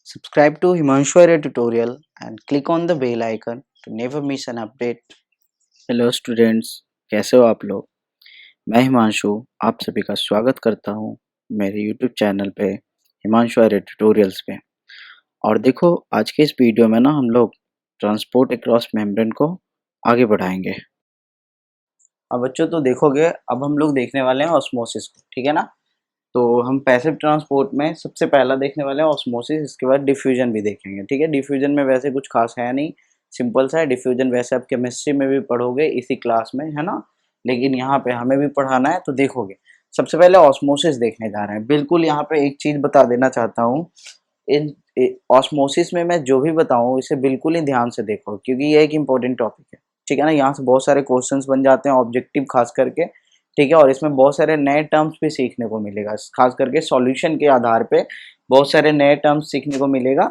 Subscribe to Himanshu Arya tutorial and click on the bell icon to never miss an update. Hello students, कैसे हो आप लोग। मैं हिमांशु आप सभी का स्वागत करता हूं मेरे यूट्यूब चैनल पे हिमांशु आर्य ट्यूटोरियल्स पे। और देखो, आज के इस वीडियो में ना हम लोग ट्रांसपोर्ट अक्रॉस मेम्ब्रेन को आगे बढ़ाएंगे। अब बच्चों तो देखोगे, अब हम लोग देखने वाले हैं ऑस्मोसिस को, ठीक है ना। तो हम पैसिव ट्रांसपोर्ट में सबसे पहला देखने वाले हैं ऑस्मोसिस, इसके बाद डिफ्यूजन भी देखेंगे, ठीक है। डिफ्यूजन में वैसे कुछ खास है नहीं, सिंपल सा है। डिफ्यूजन वैसे आप केमिस्ट्री में भी पढ़ोगे इसी क्लास में, है ना, लेकिन यहाँ पे हमें भी पढ़ाना है तो देखोगे। सबसे पहले ऑस्मोसिस देखने जा रहे हैं। बिल्कुल यहाँ पे एक चीज बता देना चाहता हूँ, इन ऑस्मोसिस में मैं जो भी बताऊँ इसे बिल्कुल ही ध्यान से देखो, क्योंकि ये एक इम्पोर्टेंट टॉपिक है, ठीक है ना। यहाँ से बहुत सारे क्वेश्चंस बन जाते हैं ऑब्जेक्टिव खास करके, ठीक है। और इसमें बहुत सारे नए टर्म्स भी सीखने को मिलेगा, खास करके सॉल्यूशन के आधार पे बहुत सारे नए टर्म्स सीखने को मिलेगा,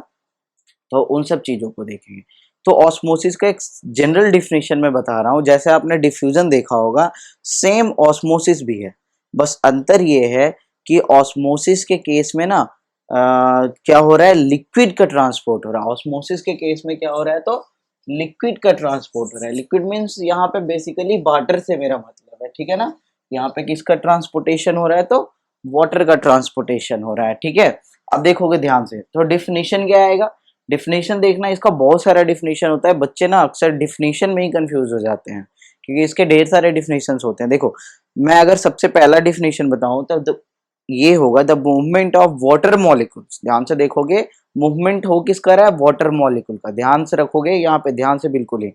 तो उन सब चीज़ों को देखेंगे। तो ऑस्मोसिस का एक जनरल डिफिनेशन में बता रहा हूँ। जैसे आपने डिफ्यूजन देखा होगा, सेम ऑस्मोसिस भी है, बस अंतर ये है कि ऑस्मोसिस के केस में ना क्या हो रहा है, लिक्विड का ट्रांसपोर्ट हो रहा है। ऑस्मोसिस के केस में क्या हो रहा है, तो लिक्विड का ट्रांसपोर्ट हो रहा है। लिक्विड मीन्स यहाँ पे बेसिकली वाटर से मेरा मतलब है, ठीक है ना। यहाँ पे किसका ट्रांसपोर्टेशन हो रहा है, तो वाटर का ट्रांसपोर्टेशन हो रहा है, ठीक है। अब देखोगे ध्यान से, तो डिफिनेशन क्या आएगा, डिफिनेशन देखना, इसका बहुत सारा डिफिनेशन होता है। बच्चे ना अक्सर डिफिनेशन में ही कंफ्यूज हो जाते हैं, क्योंकि इसके ढेर सारे डिफिनेशंस होते हैं। देखो, मैं अगर सबसे पहला डिफिनेशन बताऊं तो ये होगा the movement of water molecules. ध्यान से देखोगे, मूवमेंट हो किसका रहा है, वाटर मॉलिक्यूल का। ध्यान से रखोगे यहाँ पे, ध्यान से बिल्कुल ही,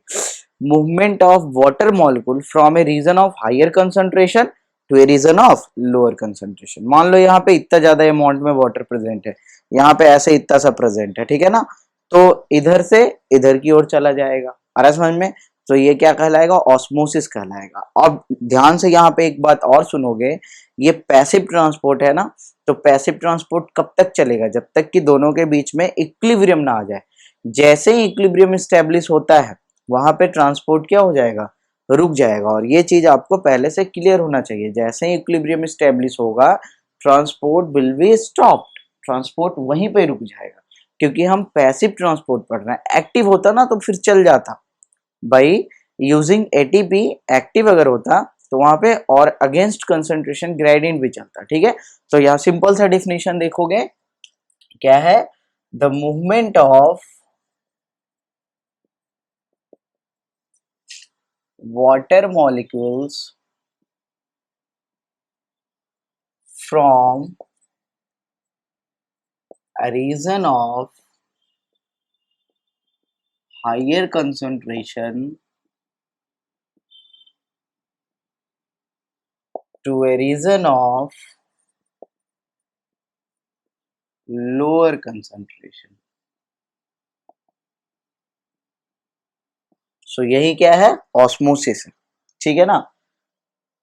movement of water molecule from a region of higher concentration to a region of lower concentration. मान लो यहाँ पे इतना ज्यादा अमाउंट में वाटर प्रेजेंट है, यहाँ पे ऐसे इतना सा प्रेजेंट है, ठीक है ना। तो इधर से इधर की ओर चला जाएगा, आ रहा है समझ में। तो ये क्या कहलाएगा, ऑस्मोसिस कहलाएगा। अब ध्यान से यहाँ पे एक बात और सुनोगे, ये पैसिव ट्रांसपोर्ट है ना, तो पैसिव ट्रांसपोर्ट कब तक चलेगा, जब तक कि दोनों के बीच में इक्विलिब्रियम ना आ जाए। जैसे ही इक्विलिब्रियम स्टेब्लिश होता है, वहां पे ट्रांसपोर्ट क्या हो जाएगा, रुक जाएगा। और ये चीज आपको पहले से क्लियर होना चाहिए, जैसे ही इक्विलिब्रियम स्टेब्लिश होगा transport will be stopped, transport वहीं पे रुक जाएगा, क्योंकि हम पैसिव ट्रांसपोर्ट पढ़ रहे हैं। एक्टिव होता ना तो फिर चल जाता भाई, यूजिंग एटीपी। एक्टिव अगर होता तो वहां पे और अगेंस्ट कंसंट्रेशन ग्रेडियंट भी चलता, ठीक है। तो यहाँ सिंपल सा डिफिनेशन देखोगे, क्या है, the movement of water molecules from a region of higher concentration to a region of lower concentration। सो यही क्या है, ऑस्मोसिस है, ठीक है ना।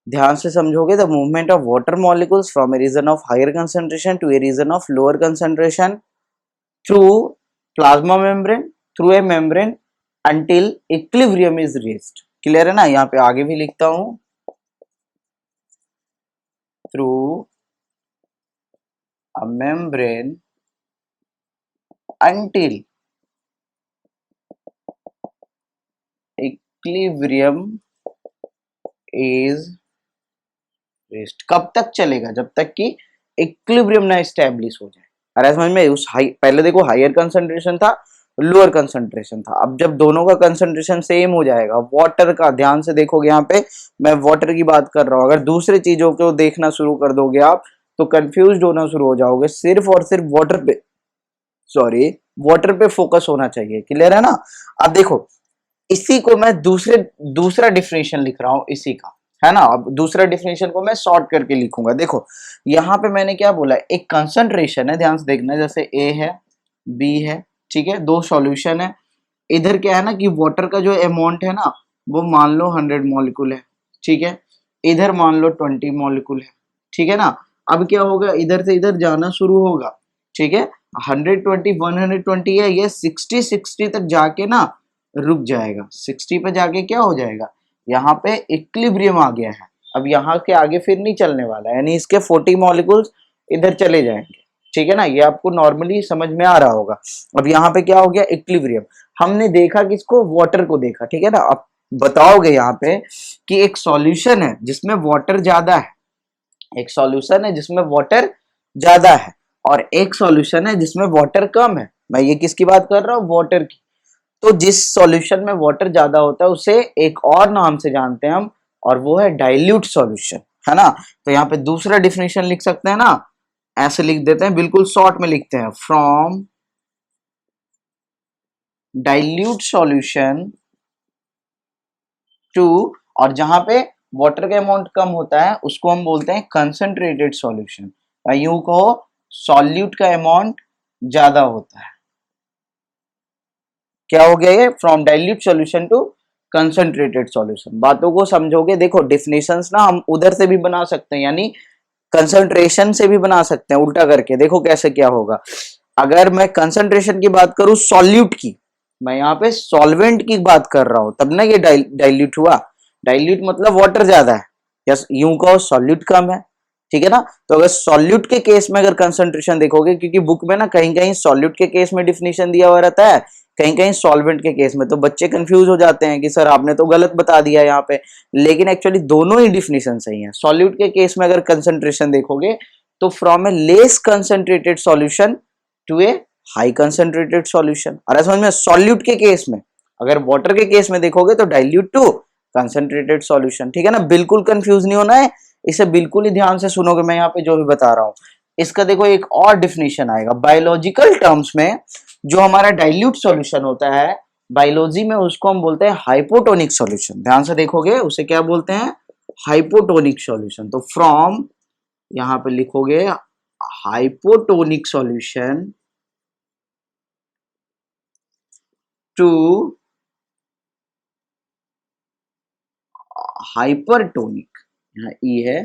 ध्यान से समझोगे, the movement of water molecules from a region of higher concentration to a region of lower concentration through plasma membrane, through a membrane until equilibrium is reached. Clear है ना। यहाँ पे आगे भी लिखता हूं, थ्रू a membrane until equilibrium is reached। कब तक चलेगा, जब तक कि इक्विलिब्रियम ना स्टैब्लिश हो जाए। अरे समझ में, उस पहले देखो हायर कंसंट्रेशन था, लोअर कंसंट्रेशन था। अब जब दोनों का कंसंट्रेशन सेम हो जाएगा, वाटर का, ध्यान से देखोगे यहाँ पे मैं वाटर की बात कर रहा हूँ। अगर दूसरे चीजों को देखना शुरू कर दोगे आप तो कंफ्यूज होना शुरू हो जाओगे। सिर्फ और सिर्फ वाटर पे, सॉरी, वाटर पे फोकस होना चाहिए। क्लियर है ना। अब देखो, इसी को मैं दूसरा डिफिनेशन लिख रहा हूं इसी का, है ना। अब दूसरा डिफिनेशन को मैं शॉर्ट करके लिखूंगा। देखो यहाँ पे मैंने क्या बोला, एक कंसंट्रेशन है, ध्यान से देखना, जैसे ए है, बी है, ठीक है, दो सॉल्यूशन है। इधर क्या है ना कि वाटर का जो अमाउंट है ना, वो मान लो 100 मॉलिक्यूल है, ठीक है। इधर मान लो 20 मॉलिक्यूल है, ठीक है ना। अब क्या होगा, इधर से इधर जाना शुरू होगा, ठीक है। 120 120 है, ये 60 तक जाके ना रुक जाएगा। 60 पे जाके क्या हो जाएगा, यहाँ पे इक्विलिब्रियम आ गया है। अब यहाँ के आगे फिर नहीं चलने वाला है, यानी इसके 40 मॉलिक्यूल्स इधर चले जाएंगे, ठीक है ना, ये आपको नॉर्मली समझ में आ रहा होगा। अब यहाँ पे क्या हो गया, इक्विलिब्रियम। हमने देखा किसको, वाटर को देखा, ठीक है ना। अब बताओगे यहाँ पे कि एक सॉल्यूशन है जिसमें वाटर ज्यादा है, एक सॉल्यूशन है जिसमें वाटर ज्यादा है, और एक सॉल्यूशन है जिसमें वाटर कम है। मैं ये किसकी बात कर रहा हूँ, वाटर की। तो जिस सॉल्यूशन में वाटर ज्यादा होता है उसे एक और नाम से जानते हैं हम, और वो है डाइल्यूट सॉल्यूशन, है ना। तो यहाँ पे दूसरा डिफिनेशन लिख सकते हैं ना, ऐसे लिख देते हैं, बिल्कुल शॉर्ट में लिखते हैं, फ्रॉम डाइल्यूट सॉल्यूशन टू, और जहां पे वाटर का अमाउंट कम होता है उसको हम बोलते हैं कंसंट्रेटेड सॉल्यूशन, या यूं कहो सॉल्यूट का अमाउंट ज्यादा होता है। क्या हो गया ये, from dilute solution to concentrated solution. बातों को समझोगे, देखो डिफिनेशंस ना हम उधर से भी बना सकते हैं, यानी कंसंट्रेशन से भी बना सकते हैं, उल्टा करके देखो कैसे क्या होगा। अगर मैं कंसंट्रेशन की बात करूं सॉल्यूट की, मैं यहाँ पे सॉल्वेंट की बात कर रहा हूं, तब ना ये डाइल्यूट हुआ। डाइल्यूट मतलब वाटर ज्यादा है, या यूं कहो सॉल्यूट कम है, ठीक है ना। तो अगर सॉल्यूट के केस में अगर कंसंट्रेशन देखोगे, क्योंकि बुक में ना कहीं कहीं सॉल्यूट के केस में डिफिनेशन दिया हुआ रहता है, कहीं कहीं सॉल्वेंट के केस में, तो बच्चे कंफ्यूज हो जाते हैं कि सर आपने तो गलत बता दिया यहाँ पे। लेकिन एक्चुअली दोनों ही डिफिनेशन सही है। सॉल्यूट के केस में अगर कंसंट्रेशन देखोगे तो from a less concentrated solution to a high concentrated solution. और समझ में, सॉल्यूट के केस में, अगर वाटर के केस में देखोगे तो डाइल्यूट टू कंसंट्रेटेड सॉल्यूशन, ठीक है ना। बिल्कुल कंफ्यूज नहीं होना है, इसे बिल्कुल ही ध्यान से सुनोगे मैं यहाँ पे जो भी बता रहा हूँ। इसका देखो एक और डिफिनेशन आएगा बायोलॉजिकल टर्म्स में। जो हमारा डाइल्यूट सॉल्यूशन होता है बायोलॉजी में, उसको हम बोलते हैं हाइपोटोनिक सॉल्यूशन। ध्यान से देखोगे उसे क्या बोलते हैं, हाइपोटोनिक सॉल्यूशन। तो फ्रॉम, यहां पे लिखोगे हाइपोटोनिक सॉल्यूशन टू हाइपरटोनिक, यहाँ ई है,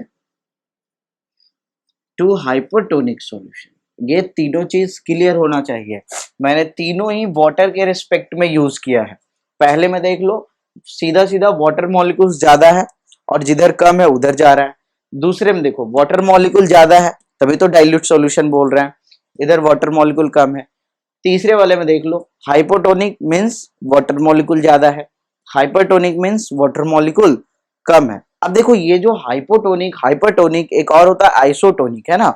टू हाइपरटोनिक सॉल्यूशन। ये तीनों चीज क्लियर होना चाहिए। मैंने तीनों ही वाटर के रिस्पेक्ट में यूज किया है। पहले में देख लो, सीधा सीधा वाटर मॉलिक्यूल्स ज्यादा है और जिधर कम है उधर जा रहा है। दूसरे में देखो वाटर मॉलिक्यूल ज्यादा है, तभी तो डाइल्यूट सॉल्यूशन बोल रहे हैं, इधर वाटर मॉलिक्यूल कम है। तीसरे वाले में देख लो, हाइपोटोनिक मीन्स वाटर मॉलिक्यूल ज्यादा है, हाइपरटोनिक मीन्स वाटर मॉलिक्यूल कम है। अब देखो ये जो हाइपोटोनिक हाइपरटोनिक, एक और होता है आइसोटोनिक, है ना।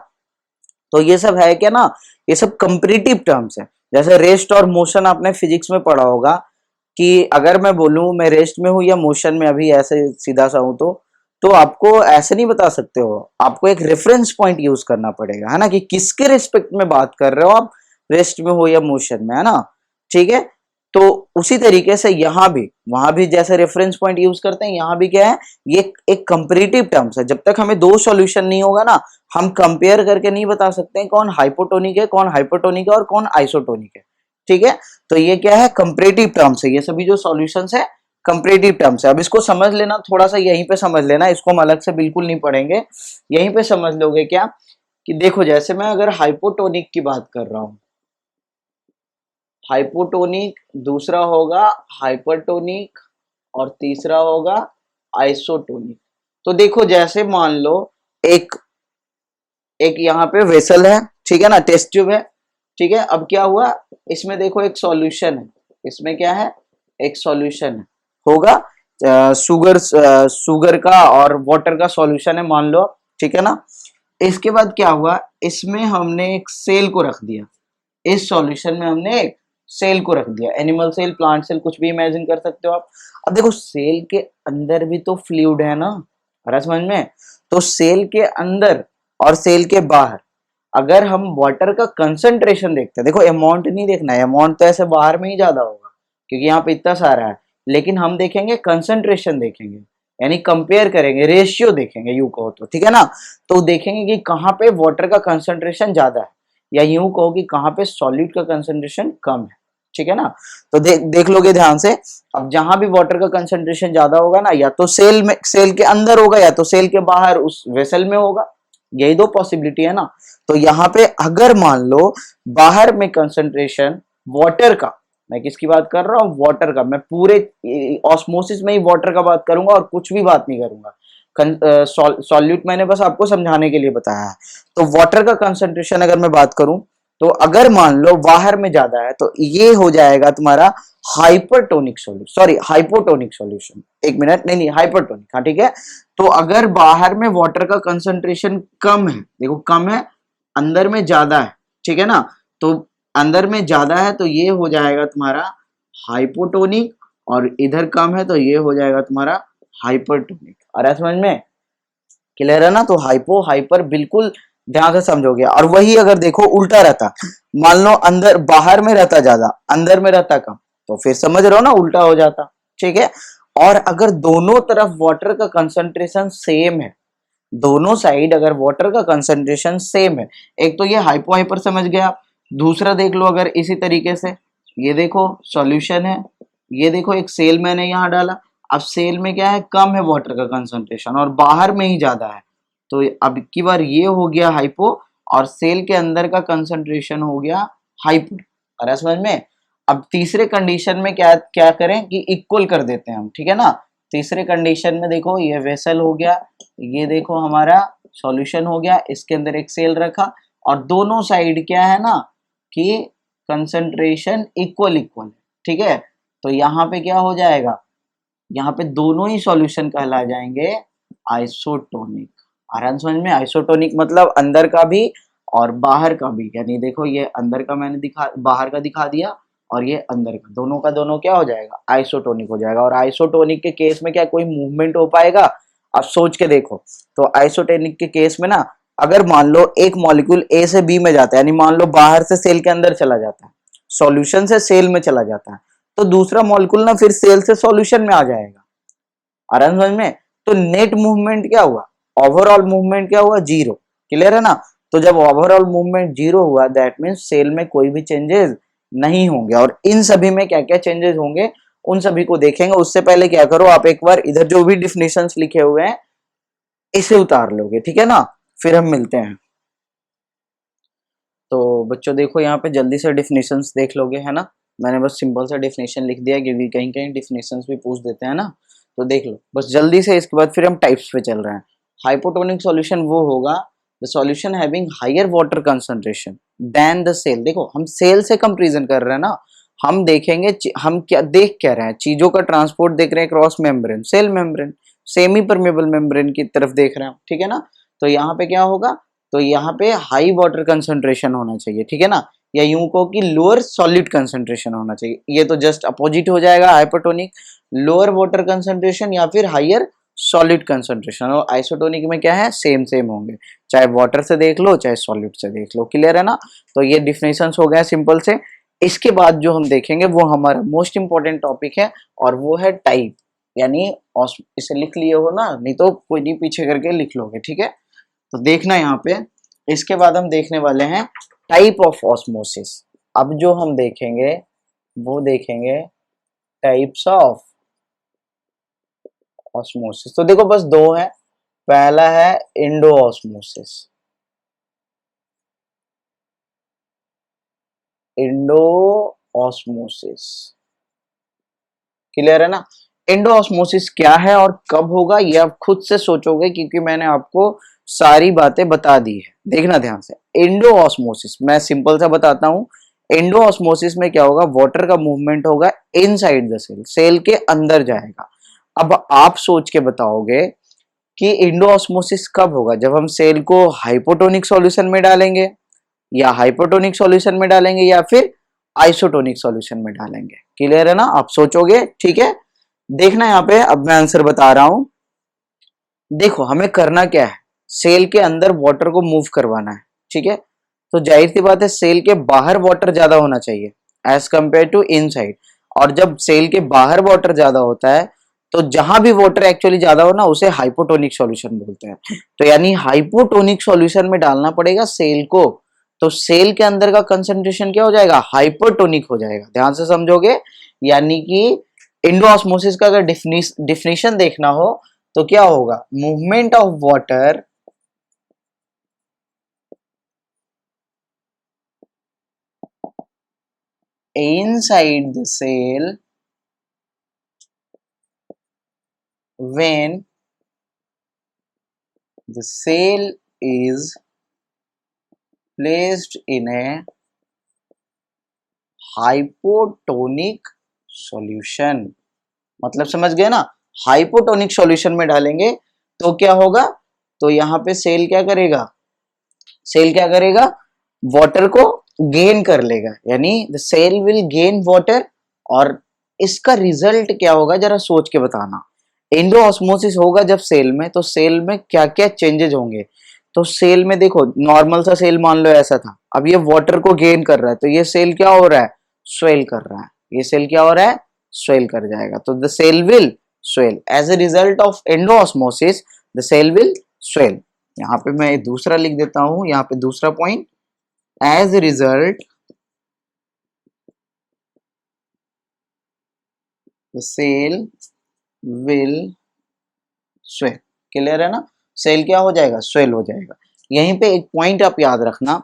तो ये सब है क्या ना, ये सब कंपैरेटिव टर्म्स है। जैसे रेस्ट और मोशन आपने फिजिक्स में पढ़ा होगा, कि अगर मैं बोलूं मैं रेस्ट में हूं या मोशन में, अभी ऐसे सीधा सा हूं, तो आपको ऐसे नहीं बता सकते हो, आपको एक रेफरेंस पॉइंट यूज करना पड़ेगा, है ना, कि किसके रिस्पेक्ट में बात कर रहे हो आप, रेस्ट में हो या मोशन में, है ना। ठीक है, तो उसी तरीके से यहाँ भी, वहां भी जैसे रेफरेंस पॉइंट यूज करते हैं, यहाँ भी क्या है, ये एक कंपैरेटिव टर्म्स है। जब तक हमें दो सॉल्यूशन नहीं होगा ना, हम कंपेयर करके नहीं बता सकते हैं कौन हाइपोटोनिक है, कौन हाइपरटोनिक है और कौन आइसोटोनिक है। ठीक है, तो ये क्या है, कंपैरेटिव टर्म्स है। ये सभी जो सॉल्यूशंस है कंपैरेटिव टर्म्स है। अब इसको समझ लेना, थोड़ा सा यहीं पे समझ लेना, इसको हम अलग से बिल्कुल नहीं पढ़ेंगे, यहीं पे समझ लोगे क्या, कि देखो जैसे मैं अगर हाइपोटोनिक की बात कर रहा हूं, हाइपोटोनिक, दूसरा होगा हाइपरटोनिक, और तीसरा होगा आइसोटोनिक। तो देखो जैसे मान लो एक एक यहाँ पे वेसल है, ठीक है ना, टेस्ट ट्यूब है, ठीक है। अब क्या हुआ, इसमें देखो एक सॉल्यूशन है, इसमें क्या है, एक सॉल्यूशन है, होगा शुगर का और वाटर का सॉल्यूशन है मान लो, ठीक है ना। इसके बाद क्या हुआ, इसमें हमने एक सेल को रख दिया, इस सॉल्यूशन में हमने एक सेल को रख दिया, एनिमल सेल, प्लांट सेल, कुछ भी इमेजिन कर सकते हो आप। अब देखो सेल के अंदर भी तो फ्लूइड है ना, आ रहा समझ में। तो सेल के अंदर और सेल के बाहर अगर हम वाटर का कंसंट्रेशन देखते हैं, देखो अमाउंट नहीं देखना है, अमाउंट तो ऐसे बाहर में ही ज्यादा होगा क्योंकि यहाँ पे इतना सारा है, लेकिन हम देखेंगे कंसंट्रेशन देखेंगे, यानी कंपेयर करेंगे, रेशियो देखेंगे यूं कहो तो, ठीक है ना। तो देखेंगे कि कहाँ पे वाटर का कंसंट्रेशन ज्यादा है, या यूं कहो कि कहाँ पे सॉल्यूट का कंसंट्रेशन कम है, ठीक है ना। तो देख लोगे ध्यान से। अब जहां भी वाटर का कंसंट्रेशन ज्यादा होगा ना, या तो सेल में, सेल के अंदर होगा, या तो सेल के बाहर उस वेसल में होगा, यही दो पॉसिबिलिटी है ना। तो यहाँ पे अगर मान लो बाहर में कंसंट्रेशन वाटर का, मैं किसकी बात कर रहा हूँ, वाटर का, मैं पूरे ऑस्मोसिस में ही वाटर का बात करूंगा और कुछ भी बात नहीं करूंगा। सॉल्यूट मैंने बस आपको समझाने के लिए बताया है। तो वाटर का कंसंट्रेशन अगर मैं बात करूं, तो अगर मान लो बाहर में ज्यादा है तो ये हो जाएगा तुम्हारा hypertonic solution, sorry hypotonic solution, एक मिनट, नहीं हाइपरटोनिक, हाँ ठीक है। तो अगर बाहर में वाटर का कंसंट्रेशन कम है, देखो कम है, अंदर में ज्यादा है, ठीक है ना, तो अंदर में ज्यादा है तो ये हो जाएगा तुम्हारा हाइपोटोनिक, और इधर कम है तो ये हो जाएगा तुम्हारा हाइपरटोनिक। आ रहा है समझ में, क्लियर है ना। तो हाइपो हाइपर बिल्कुल ध्यान से समझोगे। और वही अगर देखो उल्टा रहता, मान लो अंदर बाहर में रहता ज्यादा, अंदर में रहता कम, तो फिर समझ रहे हो ना, उल्टा हो जाता, ठीक है। और अगर दोनों तरफ वाटर का कंसंट्रेशन सेम है, दोनों साइड अगर वाटर का कंसंट्रेशन सेम है, एक तो ये हाइपो हाइपर समझ गया, दूसरा देख लो अगर इसी तरीके से, ये देखो सॉल्यूशन है, ये देखो एक सेल मैंने यहां डाला, अब सेल में क्या है, कम है वाटर का कंसंट्रेशन और बाहर में ही ज्यादा है, तो अब की बार ये हो गया हाइपो, और सेल के अंदर का कंसंट्रेशन हो गया हाइपर। अरे समझ में। अब तीसरे कंडीशन में क्या क्या करें कि इक्वल कर देते हैं हम, ठीक है ना। तीसरे कंडीशन में देखो ये वेसल हो गया, ये देखो हमारा सॉल्यूशन हो गया, इसके अंदर एक सेल रखा, और दोनों साइड क्या है ना कि कंसंट्रेशन इक्वल इक्वल है, ठीक है। तो यहाँ पे क्या हो जाएगा, यहाँ पे दोनों ही सॉल्यूशन कहला जाएंगे आइसोटोनिक। आराम समझ में, आइसोटोनिक मतलब अंदर का भी और बाहर का भी, यानी देखो ये अंदर का मैंने बाहर का दिखा दिया, और ये अंदर का, दोनों का दोनों क्या हो जाएगा, आइसोटोनिक हो जाएगा। और आइसोटोनिक के केस में क्या कोई मूवमेंट हो पाएगा, अब सोच के देखो। तो आइसोटोनिक के केस में ना, अगर मान लो एक मॉलिक्यूल ए से बी में जाता है, यानी मान लो बाहर से सेल के अंदर चला जाता है, सॉल्यूशन से सेल में चला जाता है, तो दूसरा मॉलिक्यूल ना फिर सेल से सॉल्यूशन में आ जाएगा। आराम समझ में। तो नेट मूवमेंट क्या हुआ, ओवरऑल मूवमेंट क्या हुआ, जीरो। क्लियर है ना। तो जब ओवरऑल मूवमेंट जीरो हुआ, दैट मीन्स सेल में कोई भी चेंजेस नहीं होंगे। और इन सभी में क्या क्या चेंजेस होंगे उन सभी को देखेंगे। उससे पहले क्या करो, आप एक बार इधर जो भी डिफिनेशंस लिखे हुए हैं इसे उतार लोगे, ठीक है ना, फिर हम मिलते हैं। तो बच्चों देखो यहाँ पे जल्दी से डिफिनेशंस देख लोगे, है ना। मैंने बस सिंपल सा डिफिनेशन लिख दिया क्योंकि कहीं कहीं डिफिनेशंस भी पूछ देते हैं ना, तो देख लो बस जल्दी से। इसके बाद फिर हम टाइप्स पे चल रहे हैं। हाइपोटोनिक सॉल्यूशन वो होगा the solution having higher water concentration than the cell. देखो हम सेल से कंपैरिजन कर रहे हैं ना, हम देखेंगे हम क्या देख क्या रहे हैं, चीजों का ट्रांसपोर्ट देख रहे हैं cross membrane, cell membrane, semi permeable membrane की तरफ देख रहे हैं, ठीक है ना। तो यहाँ पे क्या होगा, तो यहाँ पे हाई वाटर कंसंट्रेशन होना चाहिए, ठीक है ना, या यूं कहो कि लोअर सॉलिड कंसंट्रेशन होना चाहिए। ये तो जस्ट अपोजिट हो जाएगा हाइपोटोनिक, लोअर वाटर कंसंट्रेशन या फिर हायर सॉलिड कंसंट्रेशन। और आइसोटोनिक में क्या है, सेम सेम होंगे, चाहे वाटर से देख लो चाहे सॉलिड से देख लो। क्लियर है ना। तो ये डिफिनेशंस हो गए सिंपल से। इसके बाद जो हम देखेंगे वो हमारा मोस्ट इंपॉर्टेंट टॉपिक है, और वो है टाइप, यानी इसे लिख लिए हो ना, नहीं तो कोई नहीं पीछे करके लिख लोगे, ठीक है। तो देखना यहाँ पे, इसके बाद हम देखने वाले हैं टाइप ऑफ ऑस्मोसिस। अब जो हम देखेंगे वो देखेंगे टाइप्स ऑफ ऑस्मोसिस। तो देखो बस दो है, पहला है Indo osmosis, Indo osmosis. Clear है ना। इंडो ऑस्मोसिस क्या है और कब होगा ये आप खुद से सोचोगे, क्योंकि मैंने आपको सारी बातें बता दी है। देखना ध्यान से, इंडो ऑस्मोसिस मैं सिंपल सा बताता हूं। इंडो ऑस्मोसिस में क्या होगा, वाटर का मूवमेंट होगा इनसाइड द सेल, सेल के अंदर जाएगा। अब आप सोच के बताओगे कि इंडो ऑस्मोसिस कब होगा, जब हम सेल को हाइपोटोनिक सॉल्यूशन में डालेंगे, या हाइपोटोनिक सॉल्यूशन में डालेंगे, या फिर आइसोटोनिक सॉल्यूशन में डालेंगे। क्लियर है ना, आप सोचोगे, ठीक है। देखना यहाँ पे, अब मैं आंसर बता रहा हूं। देखो हमें करना क्या है, सेल के अंदर वाटर को मूव करवाना है, ठीक है। तो जाहिर सी बात है सेल के बाहर वाटर ज्यादा होना चाहिए एज कंपेयर टू इनसाइड। और जब सेल के बाहर वाटर ज्यादा होता है, तो जहां भी वाटर एक्चुअली ज्यादा हो ना उसे हाइपोटोनिक सॉल्यूशन बोलते हैं। तो यानी हाइपोटोनिक सॉल्यूशन में डालना पड़ेगा सेल को, तो सेल के अंदर का कंसंट्रेशन क्या हो जाएगा, हाइपरटोनिक हो जाएगा। ध्यान से समझोगे, यानी कि इंडोऑस्मोसिस का अगर डिफिनेशन देखना हो तो क्या होगा, movement of water inside the cell when the cell is placed in a hypotonic solution. मतलब समझ गए ना, हाइपोटोनिक सॉल्यूशन में डालेंगे तो क्या होगा, तो यहाँ पे सेल क्या करेगा, सेल क्या करेगा, वाटर को गेन कर लेगा, यानी the cell will gain water. और इसका रिजल्ट क्या होगा जरा सोच के बताना। एंडोऑस्मोसिस होगा जब सेल में, तो सेल में क्या क्या चेंजेस होंगे। तो सेल में देखो, नॉर्मल सा सेल मान लो ऐसा था, अब ये वाटर को गेन कर रहा है, तो ये सेल क्या हो रहा है, स्वेल कर रहा है। ये सेल क्या हो रहा है, स्वेल कर जाएगा। तो the cell will swell as a result of endosmosis, the cell will swell. यहाँ पे मैं दूसरा लिख देता हूं, यहाँ पे दूसरा point, as a result the cell will swell. Clear है ना, सेल क्या हो जाएगा, स्वेल हो जाएगा। यहीं पे एक पॉइंट आप याद रखना,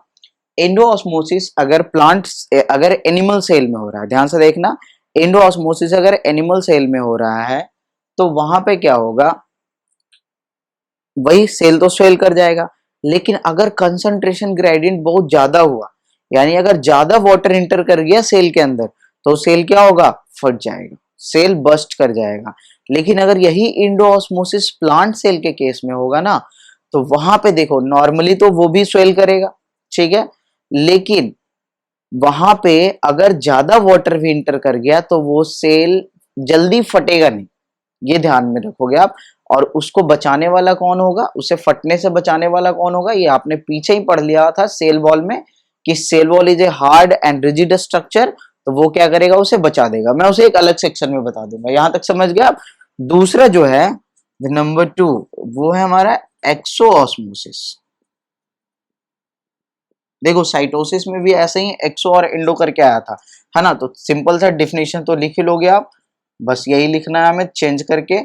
एंडोऑस्मोसिस अगर प्लांट्स, अगर एनिमल सेल में हो रहा है, ध्यान से देखना, एंडोऑस्मोसिस अगर एनिमल सेल में हो रहा है तो वहां पे क्या होगा, वही सेल तो स्वेल कर जाएगा। लेकिन अगर कंसंट्रेशन ग्रेडियंट बहुत ज्यादा हुआ, यानी अगर ज्यादा वाटर इंटर कर गया सेल के अंदर, तो सेल क्या होगा, फट जाएगा, सेल बस्ट कर जाएगा। लेकिन अगर यही इंडोऑस्मोसिस प्लांट सेल के केस में होगा ना, तो वहां पे देखो नॉर्मली तो वो भी स्वेल करेगा, ठीक है, लेकिन वहां पे अगर ज्यादा वाटर भी इंटर कर गया तो वो सेल जल्दी फटेगा नहीं, ये ध्यान में रखोगे आप। और उसको बचाने वाला कौन होगा, उसे फटने से बचाने वाला कौन होगा, ये आपने पीछे ही पढ़ लिया था सेल वॉल में, कि cell wall is a hard and rigid structure, तो वो क्या करेगा, उसे बचा देगा। मैं उसे एक अलग सेक्शन में बता दूंगा, यहां तक समझ गया आप। दूसरा जो है नंबर 2, वो है हमारा एक्सोऑस्मोसिस। देखो साइटोसिस में भी ऐसे ही एक्सो और एंडो करके आया था, है ना, तो सिंपल सा डिफिनेशन तो लिख ही लोगे आप, बस यही लिखना है हमें चेंज करके,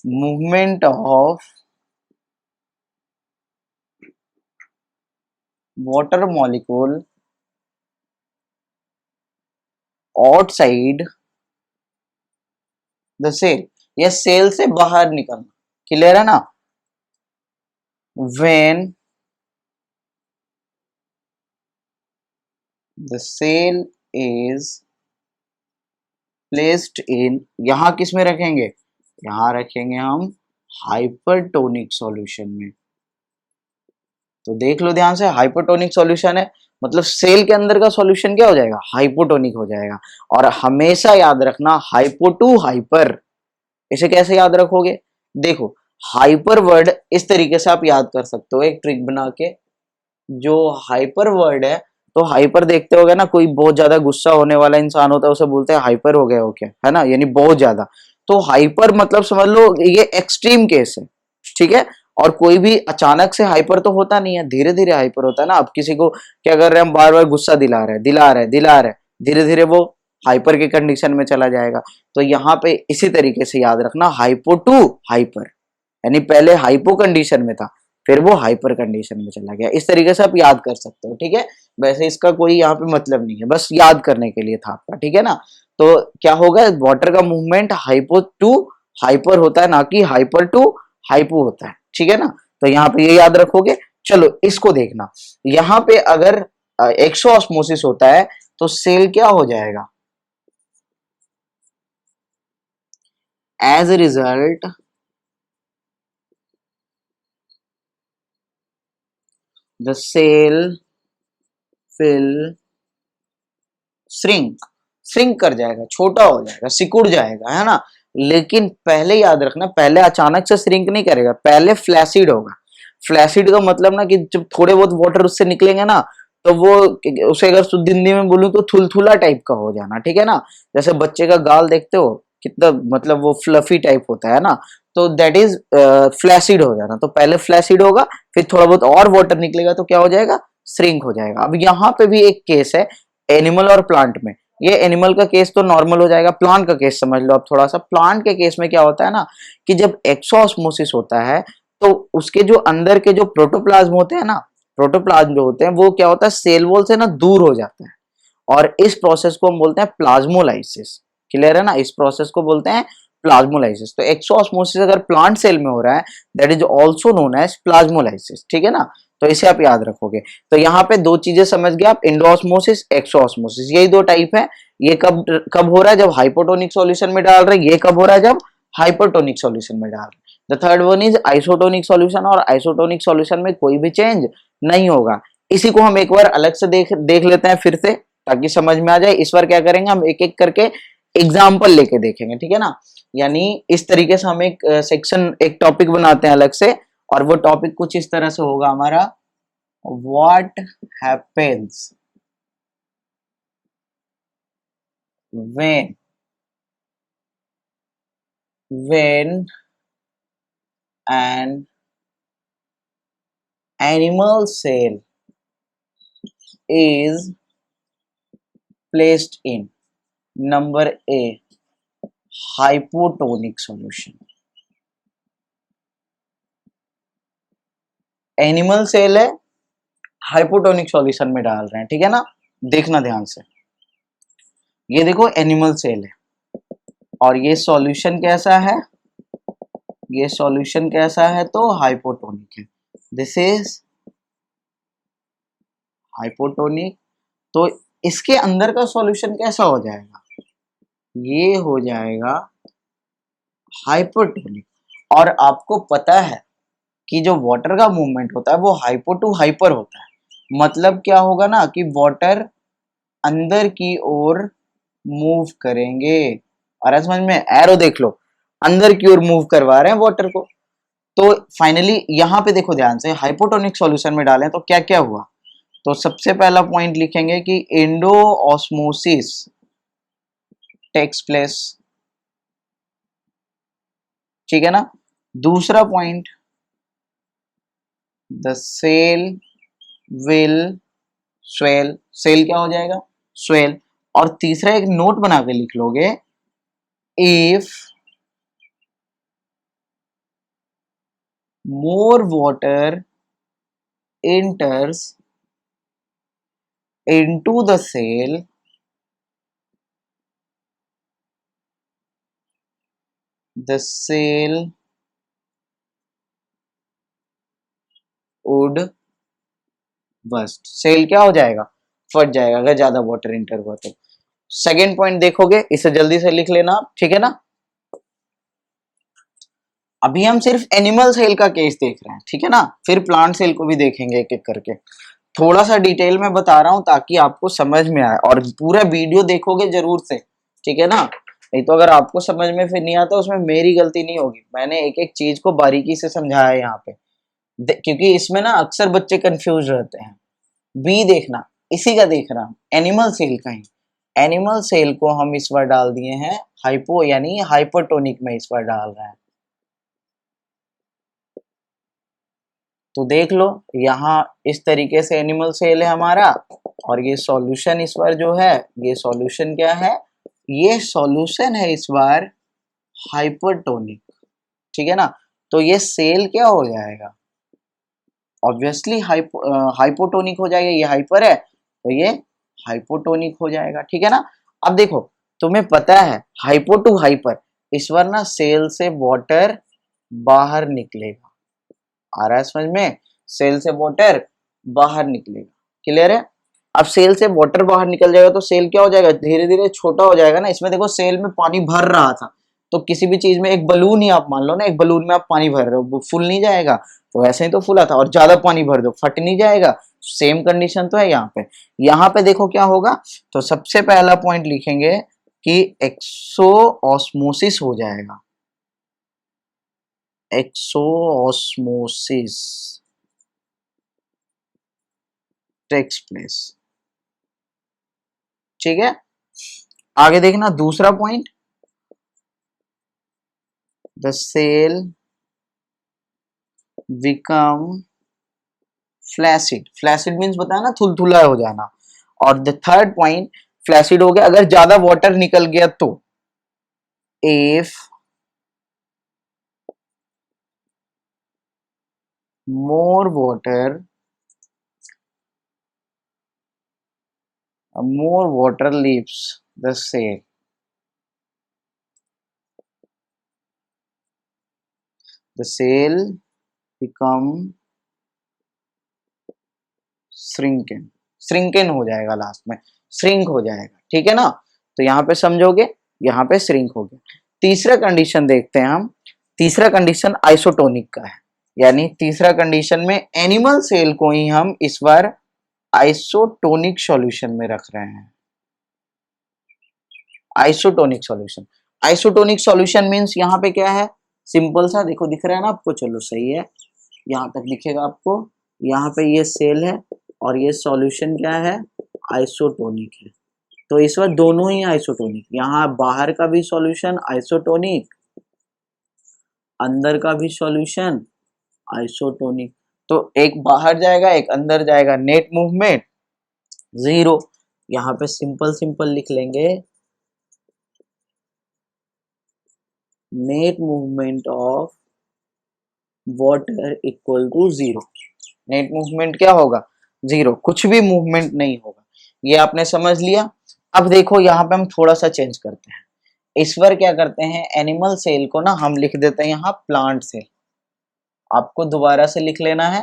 movement of water molecule outside the cell, या सेल से बाहर निकलना। क्लियर है ना, when the cell is placed in, यहां किस में रखेंगे, यहां रखेंगे हम हाइपरटोनिक सॉल्यूशन में। तो देख लो ध्यान से, हाइपोटोनिक सॉल्यूशन है, मतलब सेल के अंदर का सॉल्यूशन क्या हो जाएगा, हाइपोटोनिक हो जाएगा। और हमेशा याद रखना हाइपो टू हाइपर, इसे कैसे याद रखोगे, देखो हाइपर वर्ड इस तरीके से आप याद कर सकते हो एक ट्रिक बना के। जो हाइपर वर्ड है, तो हाइपर देखते होगे ना, कोई बहुत ज्यादा गुस्सा होने वाला इंसान होता है उसे बोलते हैं हाइपर हो गया हो क्या, है ना, यानी बहुत ज्यादा। तो हाइपर मतलब समझ लो ये एक्सट्रीम केस है, ठीक है। और कोई भी अचानक से हाइपर तो होता नहीं है, धीरे धीरे हाइपर होता है ना। अब किसी को क्या कर रहे हैं, हम बार बार गुस्सा दिला रहे हैं, दिला रहे हैं, दिला रहे हैं, धीरे धीरे वो हाइपर के कंडीशन में चला जाएगा। तो यहाँ पे इसी तरीके से याद रखना, हाइपो टू हाइपर, यानी पहले हाइपो कंडीशन में था, फिर वो हाइपर कंडीशन में चला गया। इस तरीके से आप याद कर सकते हो, ठीक है। वैसे इसका कोई यहाँ पे मतलब नहीं है, बस याद करने के लिए था आपका, ठीक है ना। तो क्या होगा, वाटर का मूवमेंट हाइपो टू हाइपर होता है, ना कि हाइपर टू हाइपो होता है, ठीक है ना। तो यहाँ पे ये याद रखोगे। चलो इसको देखना, यहाँ पे अगर एक्सोऑस्मोसिस होता है तो सेल क्या हो जाएगा, as a result the cell will shrink, shrink कर जाएगा, छोटा हो जाएगा, सिकुड़ जाएगा, है ना। लेकिन पहले याद रखना, पहले अचानक से श्रिंक नहीं करेगा, पहले फ्लैसिड होगा। फ्लैसिड का मतलब ना कि जब थोड़े बहुत वाटर उससे निकलेंगे ना, तो वो, उसे अगर शुद्ध हिंदी में बोलूं तो थुलथुला टाइप का हो जाना, ठीक है ना। जैसे बच्चे का गाल देखते हो कितना, मतलब वो फ्लफी टाइप होता है ना, तो दैट इज फ्लैसिड हो जाना। तो पहले फ्लैसिड होगा, फिर थोड़ा बहुत और वाटर निकलेगा तो क्या हो जाएगा, श्रिंक हो जाएगा। अब यहाँ पे भी एक केस है एनिमल और प्लांट में। ये एनिमल का केस तो नॉर्मल हो जाएगा, प्लांट का केस समझ लो आप थोड़ा सा। प्लांट के केस में क्या होता है ना, कि जब एक्सोऑस्मोसिस होता है तो उसके जो अंदर के जो प्रोटोप्लाज्म होते हैं ना, प्रोटोप्लाज्म जो होते हैं वो क्या होता है, सेल वॉल से ना दूर हो जाता है, और इस प्रोसेस को हम बोलते हैं प्लाज्मोलाइसिस। क्लियर है ना, इस प्रोसेस को बोलते हैं प्लाज्मोलाइसिस। तो एक्सोऑस्मोसिस अगर प्लांट सेल में हो रहा है that is also known as plasmolysis, ठीक है ना। तो इसे आप याद रखोगे। तो यहाँ पे दो चीजें समझ गए आप, एंडोऑस्मोसिस, एक्सोऑस्मोसिस, यही दो टाइप है। ये कब कब हो रहा है, जब हाइपोटोनिक सॉल्यूशन में डाल रहे हैं। ये कब हो रहा है, जब हाइपरटोनिक सॉल्यूशन में डाल रहे हैं। The third one is isotonic solution, और आइसोटोनिक सॉल्यूशन में कोई भी चेंज नहीं होगा। इसी को हम एक बार अलग से देख लेते हैं फिर से, ताकि समझ में आ जाए। इस बार क्या करेंगे, हम एक एक करके एग्जाम्पल लेके देखेंगे, ठीक है ना। यानी इस तरीके से हम एक सेक्शन, एक टॉपिक बनाते हैं अलग से, और वो टॉपिक कुछ इस तरह से होगा हमारा, what happens when when an animal cell is placed in, number A, hypotonic solution. Animal cell है, हाइपोटोनिक सॉल्यूशन में डाल रहे हैं, ठीक है ना। देखना ध्यान से, ये देखो एनिमल सेल है, और ये सॉल्यूशन कैसा है, ये सॉल्यूशन कैसा है, तो हाइपोटोनिक है। This is hypotonic. तो इसके अंदर का सॉल्यूशन कैसा हो जाएगा, ये हो जाएगा हाइपोटोनिक। और आपको पता है कि जो वाटर का मूवमेंट होता है वो हाइपो टू हाइपर होता है। मतलब क्या होगा ना कि वाटर अंदर की ओर मूव करेंगे। और समझ में, एरो देख लो, अंदर की ओर मूव करवा रहे हैं वाटर को। तो फाइनली यहाँ पे देखो ध्यान से, हाइपोटोनिक सॉल्यूशन में डालें तो क्या क्या हुआ। तो सबसे पहला पॉइंट लिखेंगे कि एंडो ऑस्मोसिस टेक्स प्लेस, ठीक है ना। दूसरा point, the cell will swell, cell क्या हो जाएगा, स्वेल। और तीसरा एक नोट बना के लिख लोगे, if more water enters into the cell, the cell would burst। सेल क्या हो जाएगा, फट जाएगा, अगर ज्यादा वाटर इंटर हुआ तो। सेकेंड पॉइंट देखोगे, इसे जल्दी से लिख लेना आप, ठीक है ना। अभी हम सिर्फ एनिमल सेल का केस देख रहे हैं, ठीक है ना। फिर प्लांट सेल को भी देखेंगे एक एक करके। थोड़ा सा डिटेल में बता रहा हूं ताकि आपको समझ में आए, और पूरा वीडियो देखोगे जरूर से, ठीक है ना। नहीं तो अगर आपको समझ में फिर नहीं आता, उसमें मेरी गलती नहीं होगी, मैंने एक एक चीज को बारीकी से समझाया है यहाँ पे। क्योंकि इसमें ना अक्सर बच्चे कंफ्यूज रहते हैं। बी देखना, इसी का देख रहा हूं, एनिमल सेल का ही। एनिमल सेल को हम इस बार डाल दिए हैं हाइपो यानी हाइपरटोनिक में इस बार डाल रहे हैं। तो देख लो, यहाँ इस तरीके से एनिमल सेल है हमारा, और ये सॉल्यूशन इस बार जो है, ये सॉल्यूशन क्या है, ये सॉल्यूशन है इस बार हाइपरटोनिक, ठीक है ना। तो ये सेल क्या हो जाएगा, ऑब्वियसली हाइपोटोनिक हो जाएगा। ये हाइपर है तो ये हाइपोटोनिक हो जाएगा, ठीक है ना। अब देखो, तुम्हें पता है हाइपो टू हाइपर, इस बार ना सेल से वाटर बाहर निकलेगा। आ रहा है समझ में, सेल से वाटर बाहर निकलेगा, क्लियर है। अब सेल से वाटर बाहर निकल जाएगा तो सेल क्या हो जाएगा, धीरे धीरे छोटा हो जाएगा ना। इसमें देखो सेल में पानी भर रहा था, तो किसी भी चीज में, एक बलून ही आप मान लो ना, एक बलून में आप पानी भर रहे हो, वो फुल नहीं जाएगा। तो ऐसे ही तो फुला था, और ज्यादा पानी भर दो फट नहीं जाएगा। सेम कंडीशन तो है यहाँ पे। यहाँ पे देखो क्या होगा, तो सबसे पहला पॉइंट लिखेंगे कि एक्सो ऑस्मोसिस हो जाएगा, एक्सो ऑस्मोसिस टेक्स प्लेस, ठीक है। आगे देखना दूसरा point, the cell become flaccid. Flaccid means बताया ना, थुलथुला हो जाना। और द थर्ड पॉइंट, फ्लैसिड हो गया अगर ज्यादा वाटर निकल गया तो। If more water, more water leaves the sail, the cell become shrunken, shrunken हो जाएगा लास्ट में, श्रिंक हो जाएगा, ठीक है ना। तो यहाँ पे समझोगे, यहाँ पे श्रिंक हो गया। तीसरा कंडीशन देखते हैं हम। तीसरा कंडीशन आइसोटोनिक का है, यानी तीसरा कंडीशन में एनिमल सेल को ही हम इस बार आइसोटोनिक सॉल्यूशन में रख रहे हैं। Isotonic solution, isotonic solution means यहाँ पे क्या है, सिंपल सा देखो, दिख रहा है ना आपको, चलो सही है, यहाँ तक दिखेगा आपको। यहाँ पे ये सेल है और ये सॉल्यूशन क्या है, आइसोटोनिक है। तो इस बार दोनों ही आइसोटोनिक, यहाँ बाहर का भी सॉल्यूशन आइसोटोनिक, अंदर का भी सॉल्यूशन आइसोटोनिक। तो एक बाहर जाएगा एक अंदर जाएगा, नेट मूवमेंट जीरो। यहाँ पे सिंपल सिंपल लिख लेंगे, net movement of water equal to zero. Net movement क्या होगा, जीरो, कुछ भी मूवमेंट नहीं होगा। ये आपने समझ लिया। अब देखो यहाँ पे हम थोड़ा सा चेंज करते हैं। इस बार क्या करते हैं, एनिमल सेल को ना हम लिख देते हैं यहाँ प्लांट सेल। आपको दोबारा से लिख लेना है,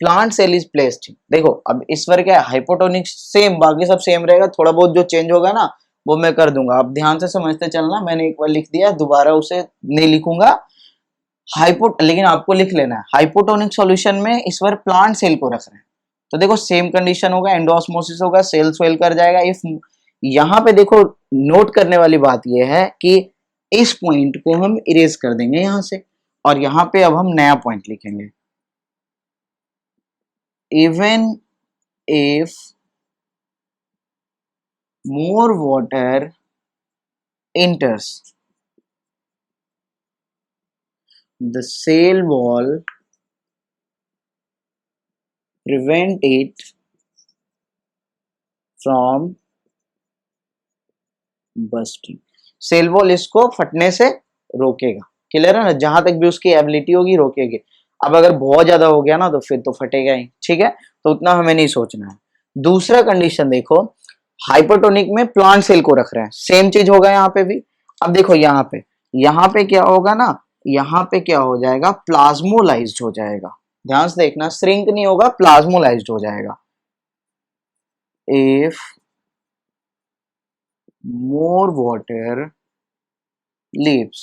प्लांट सेल इज प्लेस्ड। देखो अब इस बार क्या है, हाइपोटोनिक सेम, बाकी सब सेम रहेगा, थोड़ा बहुत जो चेंज होगा ना वो मैं कर दूंगा। आप ध्यान से समझते चलना, मैंने एक बार लिख दिया, दोबारा उसे नहीं लिखूंगा। लेकिन आपको लिख लेना है, हाइपोटोनिक सॉल्यूशन में इस बार प्लांट सेल को रख रहे हैं। तो देखो सेम कंडीशन होगा, एंडोस्मोसिस होगा, सेल स्वेल कर जाएगा। इफ यहाँ पे देखो नोट करने वाली बात यह है कि इस पॉइंट को हम इरेज कर देंगे यहां से, और यहाँ पे अब हम नया पॉइंट लिखेंगे, even if more water enters the cell wall, prevent it from bursting। Cell wall इसको फटने से रोकेगा, क्लियर है ना, जहां तक भी उसकी एबिलिटी होगी रोकेगी। अब अगर बहुत ज्यादा हो गया ना तो फिर तो फटेगा ही, ठीक है, तो उतना हमें नहीं सोचना है। दूसरा कंडीशन देखो, हाइपोटोनिक में प्लांट सेल को रख रहे हैं, सेम चीज होगा यहाँ पे भी। अब देखो यहाँ पे क्या होगा ना, यहाँ पे क्या हो जाएगा, प्लाज्मोलाइज्ड हो जाएगा। ध्यान से देखना, श्रिंक नहीं होगा, प्लाज्मोलाइज्ड हो जाएगा। If more water leaves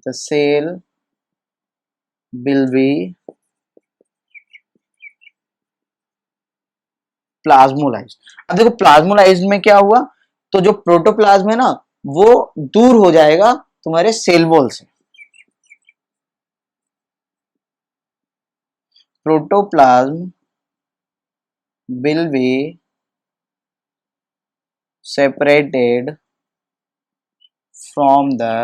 the cell will be plasmolysed. अब देखो प्लाज्मोलाइज्ड में क्या हुआ, तो जो प्रोटोप्लाज्म है ना वो दूर हो जाएगा तुम्हारे सेल वॉल से। Protoplasm will be separated from the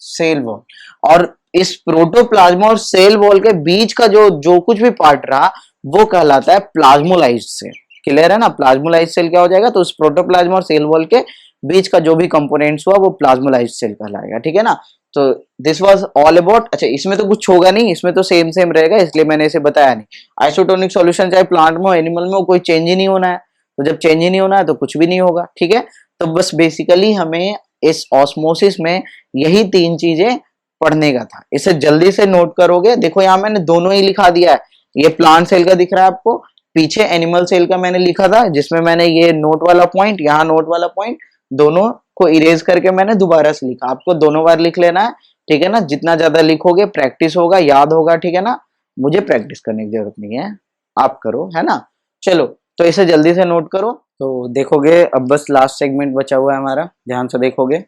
cell wall. और इस प्रोटोप्लाज्मा और सेल वॉल के बीच का जो कुछ भी पार्ट रहा वो कहलाता है प्लाज्मोलाइज्ड सेल। क्लियर है ना, प्लाज्मोलाइज्ड सेल क्या हो जाएगा, तो उस प्रोटोप्लाज्मा और सेल वॉल के बीच का जो भी कंपोनेंट्स हुआ वो प्लाज्मोलाइज्ड सेल कहलाएगा, ठीक है ना। तो दिस वाज ऑल अबाउट। अच्छा इसमें तो कुछ होगा नहीं, इसमें तो सेम सेम रहेगा, इसलिए मैंने इसे बताया नहीं। आइसोटोनिक सॉल्यूशन चाहे प्लांट में हो एनिमल में हो, कोई चेंज ही नहीं होना है। तो जब चेंज ही नहीं होना है तो कुछ भी नहीं होगा, ठीक है। तो बस बेसिकली हमें इस ऑस्मोसिस में यही तीन चीजें पढ़ने का था, इसे जल्दी से नोट करोगे। देखो यहाँ मैंने दोनों ही लिखा दिया है, ये प्लांट सेल का दिख रहा है आपको, पीछे एनिमल सेल का मैंने लिखा था, जिसमें मैंने ये नोट वाला पॉइंट, यहाँ नोट वाला पॉइंट, दोनों को इरेज करके मैंने दोबारा से लिखा। आपको दोनों बार लिख लेना है, ठीक है ना। जितना ज्यादा लिखोगे प्रैक्टिस होगा, याद होगा, ठीक है ना। मुझे प्रैक्टिस करने की जरूरत नहीं है, आप करो, है ना। चलो तो इसे जल्दी से नोट करो। तो देखोगे अब बस लास्ट सेगमेंट बचा हुआ है हमारा, ध्यान से देखोगे।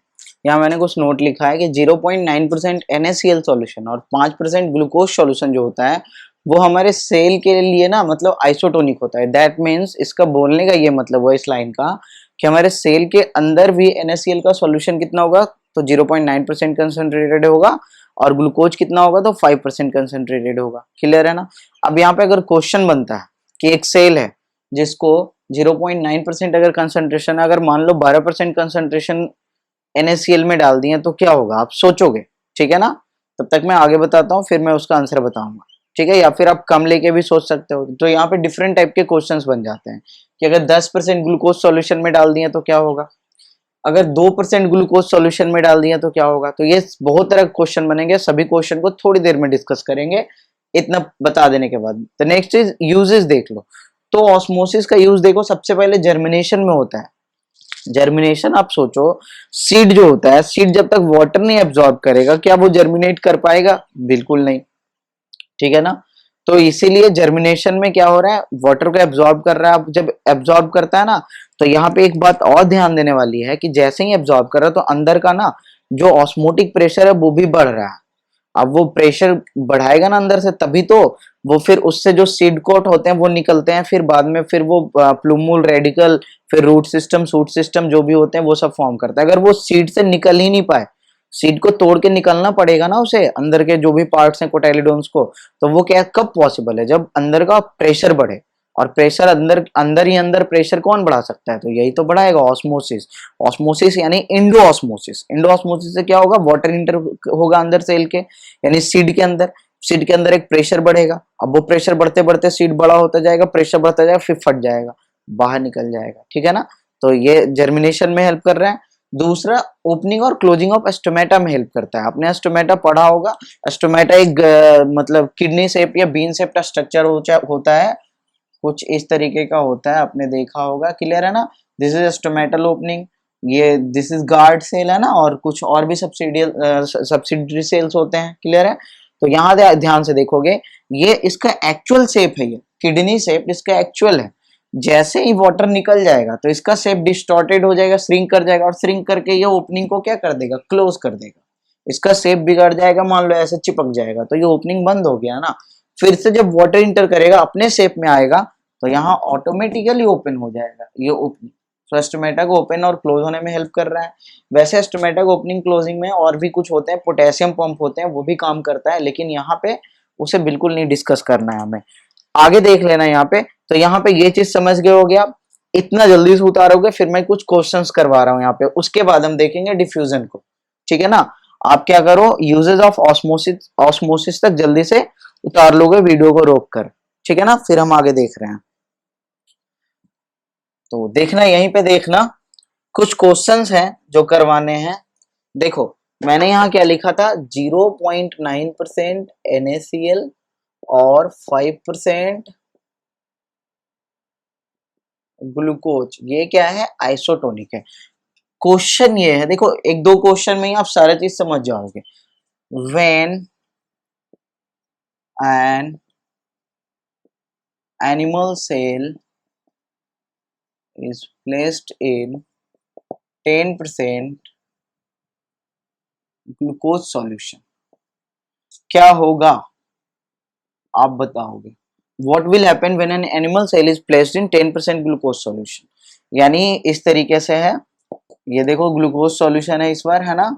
यहाँ मैंने कुछ नोट लिखा है कि 0.9% NaCl सॉल्यूशन और 5% ग्लूकोज सॉल्यूशन जो होता है वो हमारे सेल के लिए ना मतलब आइसोटोनिक होता है। दैट मीन्स इसका बोलने का ये मतलब हुआ इस लाइन का कि हमारे सेल के अंदर भी NaCl का सॉल्यूशन कितना होगा, तो 0.9% कंसंट्रेटेड होगा, और ग्लूकोज कितना होगा, तो 5% कंसंट्रेटेड होगा। क्लियर है ना। अब यहाँ पे अगर क्वेश्चन बनता है कि एक सेल है जिसको 0.9% अगर कंसंट्रेशन, अगर मान लो 12% कंसंट्रेशन NaCl में डाल दिए तो क्या होगा, आप सोचोगे, ठीक है ना। तब तक मैं आगे बताता हूँ, फिर मैं उसका आंसर बताऊंगा, ठीक है। या फिर आप कम लेके भी सोच सकते हो। तो यहाँ पे डिफरेंट टाइप के क्वेश्चंस बन जाते हैं कि अगर 10% ग्लूकोज सॉल्यूशन में डाल दिए तो क्या होगा, अगर 2% ग्लूकोज सॉल्यूशन में डाल दिया तो क्या होगा। तो ये बहुत तरह के क्वेश्चन बनेंगे, सभी क्वेश्चन को थोड़ी देर में डिस्कस करेंगे इतना बता देने के बाद। तो नेक्स्ट इज यूजेस देख लो। तो ऑस्मोसिस का यूज देखो, सबसे पहले जर्मिनेशन में होता है। जर्मिनेशन आप सोचो, सीड जो होता है, सीड जब तक वाटर नहीं एब्जॉर्ब करेगा क्या वो जर्मिनेट कर पाएगा? बिल्कुल नहीं, ठीक है ना। तो इसीलिए जर्मिनेशन में क्या हो रहा है, वाटर को एब्जॉर्ब कर रहा है। अब जब एब्जॉर्ब करता है ना, तो यहाँ पे एक बात और ध्यान देने वाली है कि जैसे ही एब्जॉर्ब कर रहा है तो अंदर का ना जो ऑस्मोटिक प्रेशर है वो भी बढ़ रहा है। अब वो प्रेशर बढ़ाएगा ना अंदर से, तभी तो वो फिर उससे जो सीड कोट होते हैं वो निकलते हैं, फिर बाद में फिर वो प्लूमूल रेडिकल, फिर रूट सिस्टम, सूट सिस्टम जो भी होते हैं वो सब फॉर्म करता है। अगर वो सीड से निकल ही नहीं पाए, सीड को तोड़ के निकलना पड़ेगा ना उसे, अंदर के जो भी पार्ट्स हैं कोटाइलिडोन्स को, तो वो क्या कब पॉसिबल है? जब अंदर का प्रेशर बढ़े। और प्रेशर अंदर अंदर ही अंदर प्रेशर कौन बढ़ा सकता है? तो यही तो बढ़ाएगा ऑस्मोसिस। ऑस्मोसिस यानी इंडो ऑस्मोसिस। इंडो ऑस्मोसिस से क्या होगा, वाटर इंटर होगा अंदर सेल के, यानी सीड के अंदर। सीड के अंदर एक प्रेशर बढ़ेगा, अब वो प्रेशर बढ़ते बढ़ते सीड बड़ा होता जाएगा, प्रेशर बढ़ता जाएगा, फिर फट जाएगा, बाहर निकल जाएगा, ठीक है ना। तो ये जर्मिनेशन में हेल्प कर रहा है। दूसरा, ओपनिंग और क्लोजिंग ऑफ स्टोमेटा में हेल्प करता है। आपने स्टोमेटा पढ़ा होगा। स्टोमेटा एक मतलब किडनी शेप या बीन शेप का स्ट्रक्चर होता है, कुछ इस तरीके का होता है, आपने देखा होगा, क्लियर है ना। दिस इज स्टोमेटल ओपनिंग, ये दिस इज गार्ड सेल है ना, और कुछ और भी सब्सिडियरी सेल्स होते हैं, क्लियर है। तो यहाँ ध्यान से देखोगे, ये इसका एक्चुअल शेप है, ये किडनी शेप इसका एक्चुअल है। जैसे ही वाटर निकल जाएगा तो इसका शेप डिस्टॉर्टेड हो जाएगा, श्रिंक कर जाएगा, और श्रिंक करके ये ओपनिंग को क्या कर देगा, क्लोज कर देगा। इसका शेप बिगड़ जाएगा, मान लो ऐसे चिपक जाएगा, तो ये ओपनिंग बंद हो गया ना। फिर से जब वाटर इंटर करेगा अपने शेप में आएगा तो यहाँ ऑटोमेटिकली ओपन हो जाएगा ये ओपनिंग। तो स्टोमेटा को ओपन और क्लोज होने में हेल्प कर रहा है। वैसे स्टोमेटा को ओपनिंग क्लोजिंग में और भी कुछ होते हैं, पोटेशियम पंप होते हैं, वो भी काम करता है, लेकिन यहाँ पे उसे बिल्कुल नहीं डिस्कस करना है हमें, आगे देख लेना यहाँ पे। तो यहाँ पे ये चीज समझ गए हो गया, इतना जल्दी से उतारोगे, फिर मैं कुछ क्वेश्चंस करवा रहा हूँ यहाँ पे, उसके बाद हम देखेंगे डिफ्यूजन को, ठीक है ना। आप क्या करो, यूजेस ऑफ ऑस्मोसिस, ऑस्मोसिस तक जल्दी से उतार लोगे वीडियो को रोक कर, ठीक है ना। फिर हम आगे देख रहे हैं, तो देखना यहीं पे देखना, कुछ क्वेश्चंस हैं जो करवाने हैं। देखो मैंने यहाँ क्या लिखा था, 0.9% NaCl और 5% ग्लूकोज, ये क्या है, आइसोटोनिक है। क्वेश्चन ये है, देखो एक दो क्वेश्चन में ही आप सारा चीज समझ जाओगे। When an animal cell is placed in 10% glucose solution, क्या होगा आप बताओगे। What will happen when an animal cell is placed in 10% glucose solution, यानी इस तरीके से है, ये देखो ग्लूकोज सॉल्यूशन है इस बार, है ना,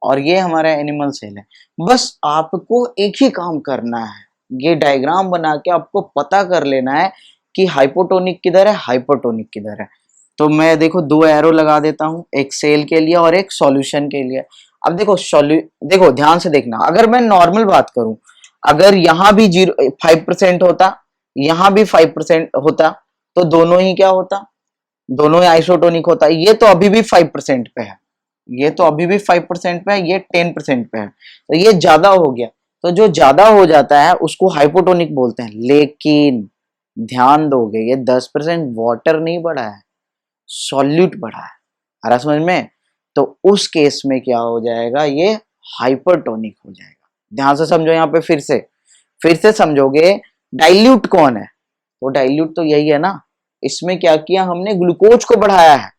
और ये हमारा एनिमल सेल है। बस आपको एक ही काम करना है, ये डायग्राम बना के आपको पता कर लेना है कि हाइपोटोनिक किधर है, हाइपरटोनिक किधर है। तो मैं देखो दो एरो लगा देता हूँ, एक सेल के लिए और एक सॉल्यूशन के लिए। अब देखो देखो ध्यान से देखना, अगर मैं नॉर्मल बात करूं, अगर यहाँ भी 5% होता, यहाँ भी 5% होता, तो दोनों ही क्या होता, दोनों ही आइसोटोनिक होता। ये तो अभी भी 5% पे है, ये तो अभी भी 5% पे है, ये 10% पे है, तो ये ज्यादा हो गया। तो जो ज्यादा हो जाता है उसको हाइपोटोनिक बोलते हैं। लेकिन ध्यान दोगे, ये 10% वाटर नहीं बढ़ा है, सॉल्यूट बढ़ा है, आ रहा समझ में। तो उस केस में क्या हो जाएगा, ये हाइपरटोनिक हो जाएगा। ध्यान से समझो, यहाँ पे फिर से समझोगे, डाइल्यूट कौन है, तो डाइल्यूट तो यही है ना। इसमें क्या किया हमने, ग्लूकोज को बढ़ाया है,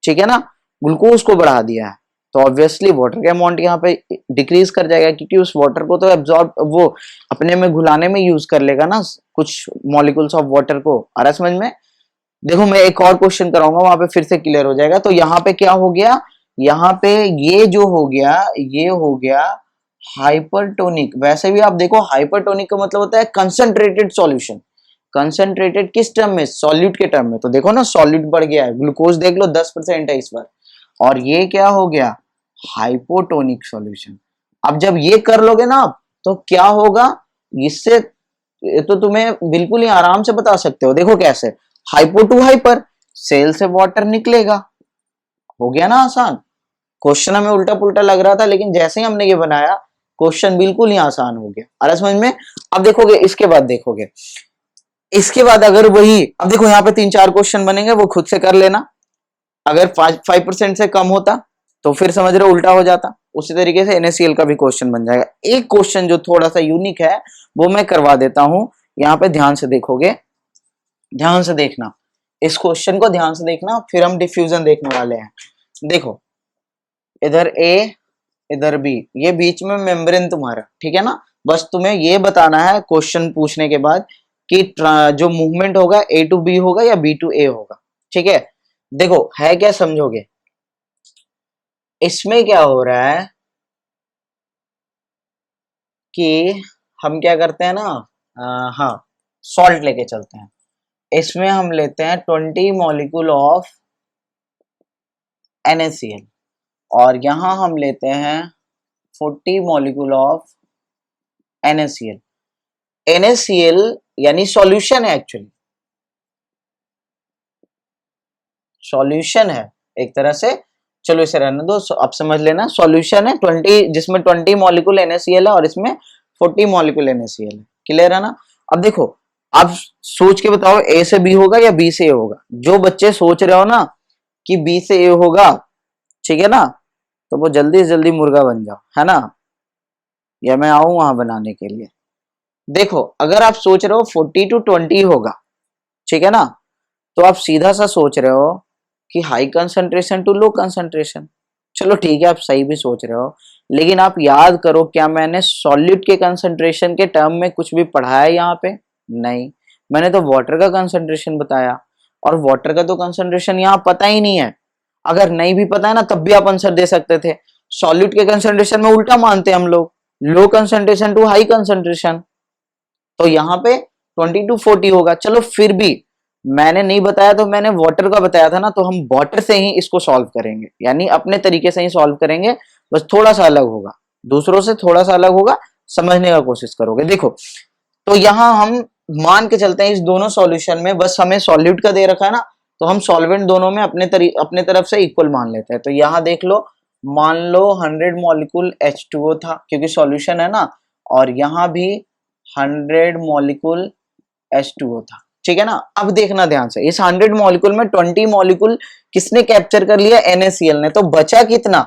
ठीक है ना, ग्लूकोज को बढ़ा दिया है, तो ऑब्वियसली वाटर का अमाउंट यहाँ पे डिक्रीज कर जाएगा, क्योंकि उस वाटर को तो एब्जॉर्ब, वो अपने में घुलाने में यूज कर लेगा ना कुछ मॉलिक्यूल्स ऑफ वाटर को, आ रहा समझ में। देखो मैं एक और क्वेश्चन कराऊंगा, वहां पे फिर से क्लियर हो जाएगा। तो यहाँ पे क्या हो गया, यहाँ पे ये जो हो गया, ये हो गया हाइपरटोनिक। वैसे भी आप देखो, हाइपरटोनिक का मतलब होता है कंसंट्रेटेड सॉल्यूशन। कंसंट्रेटेड किस टर्म में, सॉल्यूट के टर्म में। तो देखो ना, सॉल्यूट बढ़ गया है, ग्लूकोज देख लो 10% है इस बार, और ये क्या हो गया, हाइपोटोनिक सॉल्यूशन। अब जब ये कर लोगे ना आप, तो क्या होगा, इससे तो तुम्हें बिल्कुल ही आराम से बता सकते हो। देखो कैसे, हाइपो टू हाइपर, सेल से वाटर निकलेगा, हो गया ना आसान। क्वेश्चन हमें उल्टा पुल्टा लग रहा था, लेकिन जैसे ही हमने ये बनाया क्वेश्चन बिल्कुल ही आसान हो गया। आ रहा समझ में? अब देखोगे इसके बाद, देखोगे इसके बाद अगर वही, अब देखो यहाँ पे 3-4 क्वेश्चन बनेंगे, वो खुद से कर लेना। अगर 5% से कम होता तो फिर समझ रहे हो उल्टा हो जाता। उसी तरीके से एनएससीएल का भी क्वेश्चन बन जाएगा। एक क्वेश्चन जो थोड़ा सा यूनिक है वो मैं करवा देता हूं, यहाँ पे ध्यान से देखोगे, ध्यान से देखना, इस क्वेश्चन को ध्यान से देखना, फिर हम डिफ्यूजन देखने वाले हैं। देखो इधर ए इधर बी, ये बीच में मेम्ब्रेन तुम्हारा, ठीक है ना। बस तुम्हें ये बताना है क्वेश्चन पूछने के बाद कि जो मूवमेंट होगा ए टू बी होगा या बी टू ए होगा, ठीक है। देखो है क्या, समझोगे इसमें क्या हो रहा है कि हम क्या करते हैं ना, हाँ सॉल्ट लेके चलते हैं। इसमें हम लेते हैं 20 मॉलिक्यूल ऑफ NaCl और यहां हम लेते हैं 40 मॉलिक्यूल ऑफ NaCl। NaCl यानी सॉल्यूशन है, एक्चुअली सॉल्यूशन है एक तरह से। चलो इसे रहने दो, अब समझ लेना सॉल्यूशन है 20, जिसमें 20 मॉलिक्यूल NaCl है और इसमें 40 मॉलिक्यूल NaCl है। क्लियर है ना? अब देखो, अब सोच के बताओ ए से बी होगा या बी से ए होगा। जो बच्चे सोच रहे हो ना कि बी से ए होगा, ठीक है ना, तो वो जल्दी से जल्दी मुर्गा बन जाओ, है ना, या मैं आऊं वहां बनाने के लिए। देखो अगर आप सोच रहे हो 40 to 20 होगा, ठीक है ना, तो आप सीधा सा सोच रहे हो कि high concentration to low concentration. चलो ठीक है, आप सही भी सोच रहे हो, लेकिन आप याद करो क्या मैंने सॉलिड के कंसंट्रेशन के टर्म में कुछ भी पढ़ाया है यहाँ पे? नहीं, मैंने तो वाटर का कंसंट्रेशन बताया, और वाटर का तो कंसंट्रेशन यहाँ पता ही नहीं है। अगर नहीं भी पता है ना तब भी आप आंसर दे सकते थे। सॉलिड के कंसंट्रेशन में उल्टा मानते हैं हम लोग, low concentration to high concentration, तो यहाँ पे 20 to 40 होगा। चलो फिर भी मैंने नहीं बताया तो मैंने वाटर का बताया था ना, तो हम वाटर से ही इसको सॉल्व करेंगे, यानी अपने तरीके से ही सॉल्व करेंगे, बस थोड़ा सा अलग होगा, दूसरों से थोड़ा सा अलग होगा, समझने का कोशिश करोगे। देखो तो यहां हम मान के चलते हैं इस दोनों सॉल्यूशन में बस हमें सॉल्यूट का दे रखा है ना, तो हम सॉल्वेंट दोनों में अपने तरफ से इक्वल मान लेते हैं। तो यहां देख लो, मान लो 100 मॉलिक्यूल H2O था क्योंकि सॉल्यूशन है ना, और यहां भी 100 मॉलिक्यूल H2O था, ठीक है ना। अब देखना ध्यान से, इस 100 मॉलिक्यूल में 20 मॉलिक्यूल किसने कैप्चर कर लिया? NaCl ने। तो बचा कितना?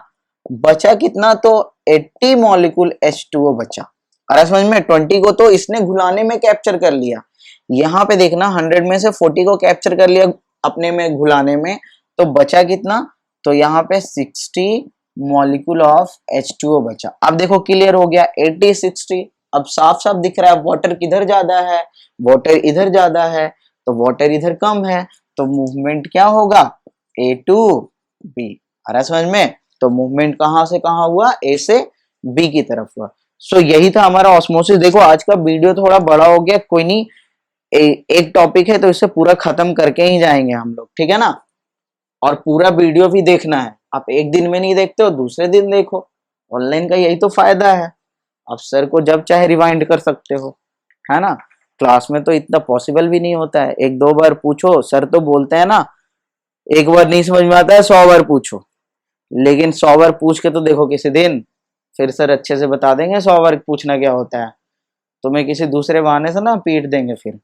बचा कितना? तो 80 मॉलिक्यूल H2O बचा। अरे समझ में, 20 को तो इसने घुलाने में कैप्चर कर लिया। यहाँ पे देखना 100 में से 40 को कैप्चर कर लिया अपने में घुलाने में, तो बचा कितना? तो यहाँ पे 60 मॉलिक्यूल ऑफ H2O बचा। अब देखो क्लियर हो गया, 80-60। अब साफ साफ दिख रहा है वाटर किधर ज्यादा है, वाटर इधर ज्यादा है, तो वाटर इधर कम है, तो मूवमेंट क्या होगा? A to B। आ रहा समझ में? तो मूवमेंट कहां से कहां हुआ? A से B की तरफ हुआ। सो यही था हमारा ऑस्मोसिस। देखो आज का वीडियो थोड़ा बड़ा हो गया, कोई नहीं, एक टॉपिक है तो इसे पूरा खत्म करके ही जाएंगे हम लोग, ठीक है ना। और पूरा वीडियो भी देखना है, आप एक दिन में नहीं देखते हो दूसरे दिन देखो, ऑनलाइन का यही तो फायदा है, आप सर को जब चाहे रिवाइंड कर सकते हो, है ना। क्लास में तो इतना पॉसिबल भी नहीं होता है, 1-2 बार पूछो, सर तो बोलते हैं ना, एक बार नहीं समझ में आता है 100 बार पूछो, लेकिन 100 बार पूछ के तो देखो किसी दिन, फिर सर अच्छे से बता देंगे 100 बार पूछना क्या होता है, तुम्हें किसी दूसरे बहाने से ना पीट देंगे फिर।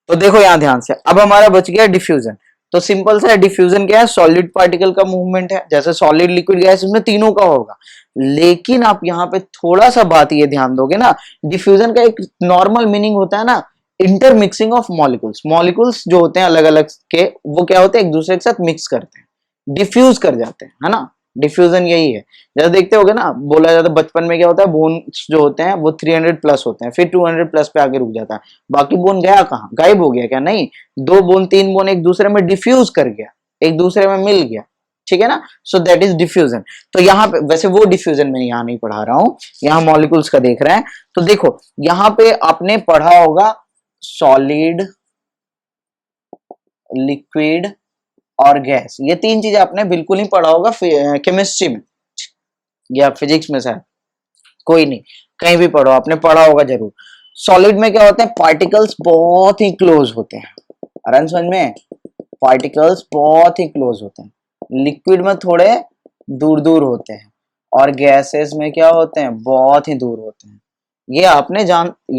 तो देखो यहाँ ध्यान से, अब हमारा बच गया डिफ्यूजन। तो सिंपल सा है, डिफ्यूजन क्या है? सॉलिड पार्टिकल का मूवमेंट है, जैसे सॉलिड लिक्विड गैस, इसमें तीनों का होगा। लेकिन आप यहाँ पे थोड़ा सा बात ये ध्यान दोगे ना, डिफ्यूजन का एक नॉर्मल मीनिंग होता है ना, इंटरमिक्सिंग ऑफ मॉलिक्यूल्स। मॉलिक्यूल्स जो होते हैं अलग अलग के, वो क्या होते हैं? एक दूसरे के साथ मिक्स करते हैं, डिफ्यूज कर जाते हैं, है ना। डिफ्यूजन यही है। जैसे देखते होगे ना, बोला जाता है बचपन में क्या होता है, बोन्स जो होते हैं वो 300 प्लस होते हैं, फिर 200 प्लस पे आके रुक जाता है, बाकी बोन गया कहाँ? गायब हो गया क्या? नहीं, 2 बोन 3 बोन एक दूसरे में डिफ्यूज कर गया, एक दूसरे में मिल गया, ठीक है ना। So that is diffusion. तो यहाँ पे वैसे वो डिफ्यूजन मैं यहाँ नहीं पढ़ा रहा हूँ, यहाँ मॉलिक्यूल्स का देख रहे हैं। तो देखो यहाँ पे आपने पढ़ा होगा सॉलिड, लिक्विड और गैस, ये 3 चीजें आपने बिल्कुल ही पढ़ा होगा केमिस्ट्री में या फिजिक्स में, शायद कोई नहीं, कहीं भी पढ़ो, आपने पढ़ा होगा जरूर। सॉलिड में क्या होते हैं? पार्टिकल्स बहुत ही क्लोज होते हैं, समझ में, पार्टिकल्स बहुत ही क्लोज होते हैं। लिक्विड में थोड़े दूर दूर होते हैं और गैसेस में क्या होते हैं, बहुत ही दूर होते हैं। ये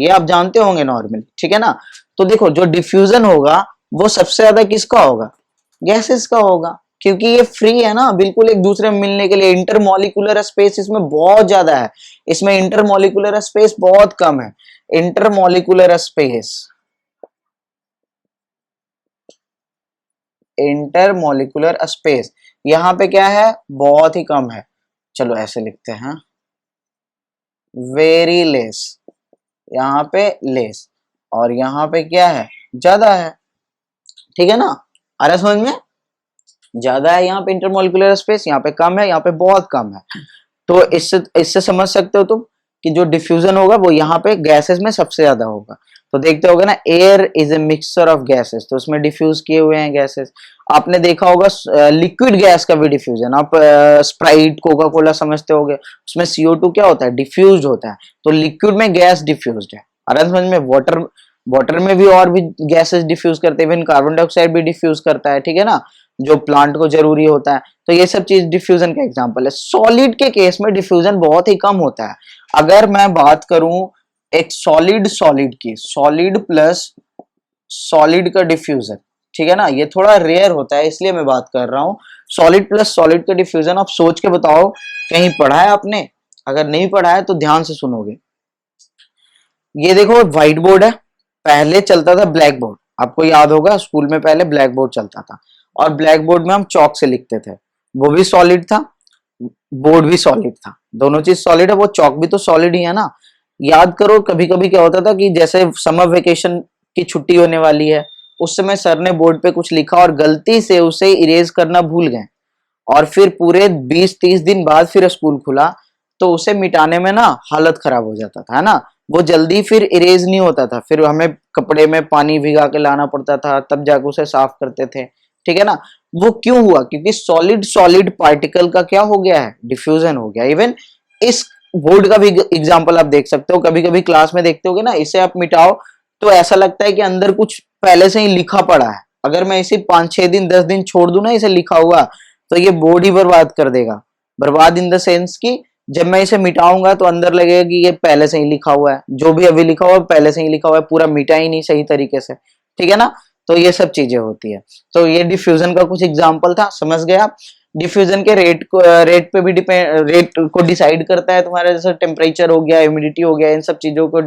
आप जानते होंगे नॉर्मली, ठीक है ना। तो देखो जो डिफ्यूजन होगा वो सबसे ज्यादा किसका होगा, गैसेस का होगा, क्योंकि ये फ्री है ना बिल्कुल एक दूसरे में मिलने के लिए। इंटरमोलिकुलर स्पेस इसमें बहुत ज्यादा है, इसमें इंटरमोलिकुलर स्पेस बहुत कम है। इंटरमोलिकुलर स्पेस, इंटरमोलिकुलर स्पेस यहाँ पे क्या है, बहुत ही कम है। चलो ऐसे लिखते हैं, वेरी लेस, यहाँ पे लेस, और यहाँ पे क्या है, ज्यादा है, ठीक है ना। आ रहा समझ में, ज्यादा है यहाँ पे इंटरमोलिकुलर स्पेस, यहाँ पे कम है, यहाँ पे बहुत कम है। तो इससे इससे समझ सकते हो तुम कि जो डिफ्यूजन होगा वो यहाँ पे गैसेस में सबसे ज्यादा होगा। तो देखते होगे ना, air is a mixture of gases, तो उसमें डिफ्यूज किए हुए हैं गैसेस। आपने देखा होगा लिक्विड गैस का भी डिफ्यूजन, आप स्प्राइट कोका कोला समझते होगे, उसमें CO2 क्या होता है, डिफ्यूज होता है। तो लिक्विड में गैस डिफ्यूज है। अरे समझ में, वाटर वाटर में भी और भी गैसेस डिफ्यूज करते हैं, इवन कार्बन डाइऑक्साइड भी डिफ्यूज करता है, ठीक है ना, जो प्लांट को जरूरी होता है। तो ये सब चीज डिफ्यूजन का एग्जांपल है। सॉलिड के केस में डिफ्यूजन बहुत ही कम होता है। अगर मैं बात करूं एक सॉलिड सॉलिड की, सॉलिड प्लस सॉलिड का डिफ्यूजन, ठीक है ना, ये थोड़ा रेयर होता है इसलिए मैं बात कर रहा हूं। सॉलिड प्लस सॉलिड का डिफ्यूजन आप सोच के बताओ, कहीं पढ़ा है आपने? अगर नहीं पढ़ा है तो ध्यान से सुनोगे। ये देखो व्हाइट बोर्ड है, पहले चलता था ब्लैक बोर्ड, आपको याद होगा स्कूल में पहले ब्लैक बोर्ड चलता था, और ब्लैक बोर्ड में हम चौक से लिखते थे। वो भी सॉलिड था, बोर्ड भी सॉलिड था, दोनों चीज सॉलिड है, वो चौक भी तो सॉलिड ही है ना। याद करो कभी कभी क्या होता था कि जैसे समर वेकेशन की छुट्टी होने वाली है, उस समय सर ने बोर्ड पे कुछ लिखा और गलती से उसे इरेज करना भूल गए, और फिर पूरे 20-30 दिन बाद फिर स्कूल खुला, तो उसे मिटाने में ना हालत खराब हो जाता था, है ना। वो जल्दी फिर इरेज नहीं होता था, फिर हमें कपड़े में पानी भिगा के लाना पड़ता था, तब जाके उसे साफ करते थे, ठीक है ना। वो क्यों हुआ, क्योंकि सॉलिड सॉलिड पार्टिकल का क्या हो गया है, डिफ्यूजन हो गया। इवन इस बोर्ड का भी एग्जाम्पल आप देख सकते हो, कभी कभी क्लास में देखते होगे ना, इसे आप मिटाओ तो ऐसा लगता है कि अंदर कुछ पहले से ही लिखा पड़ा है। अगर मैं इसे 5-6 दिन 10 दिन छोड़ दूं ना इसे लिखा हुआ, तो ये बोर्ड ही बर्बाद कर देगा। बर्बाद इन द सेंस कि जब मैं इसे मिटाऊंगा तो अंदर लगेगा कि ये पहले से ही लिखा हुआ है, जो भी अभी लिखा हुआ है पहले से ही लिखा हुआ है, पूरा मिटा ही नहीं सही तरीके से, ठीक है ना। तो ये सब चीजें होती है। तो ये डिफ्यूजन का कुछ एग्जाम्पल था, समझ गए आप। डिफ्यूजन के रेट पे भी डिपेंड, रेट को डिसाइड करता है तुम्हारा, जैसे टेम्परेचर हो गया, ह्यूमिडिटी हो गया, इन सब चीजों को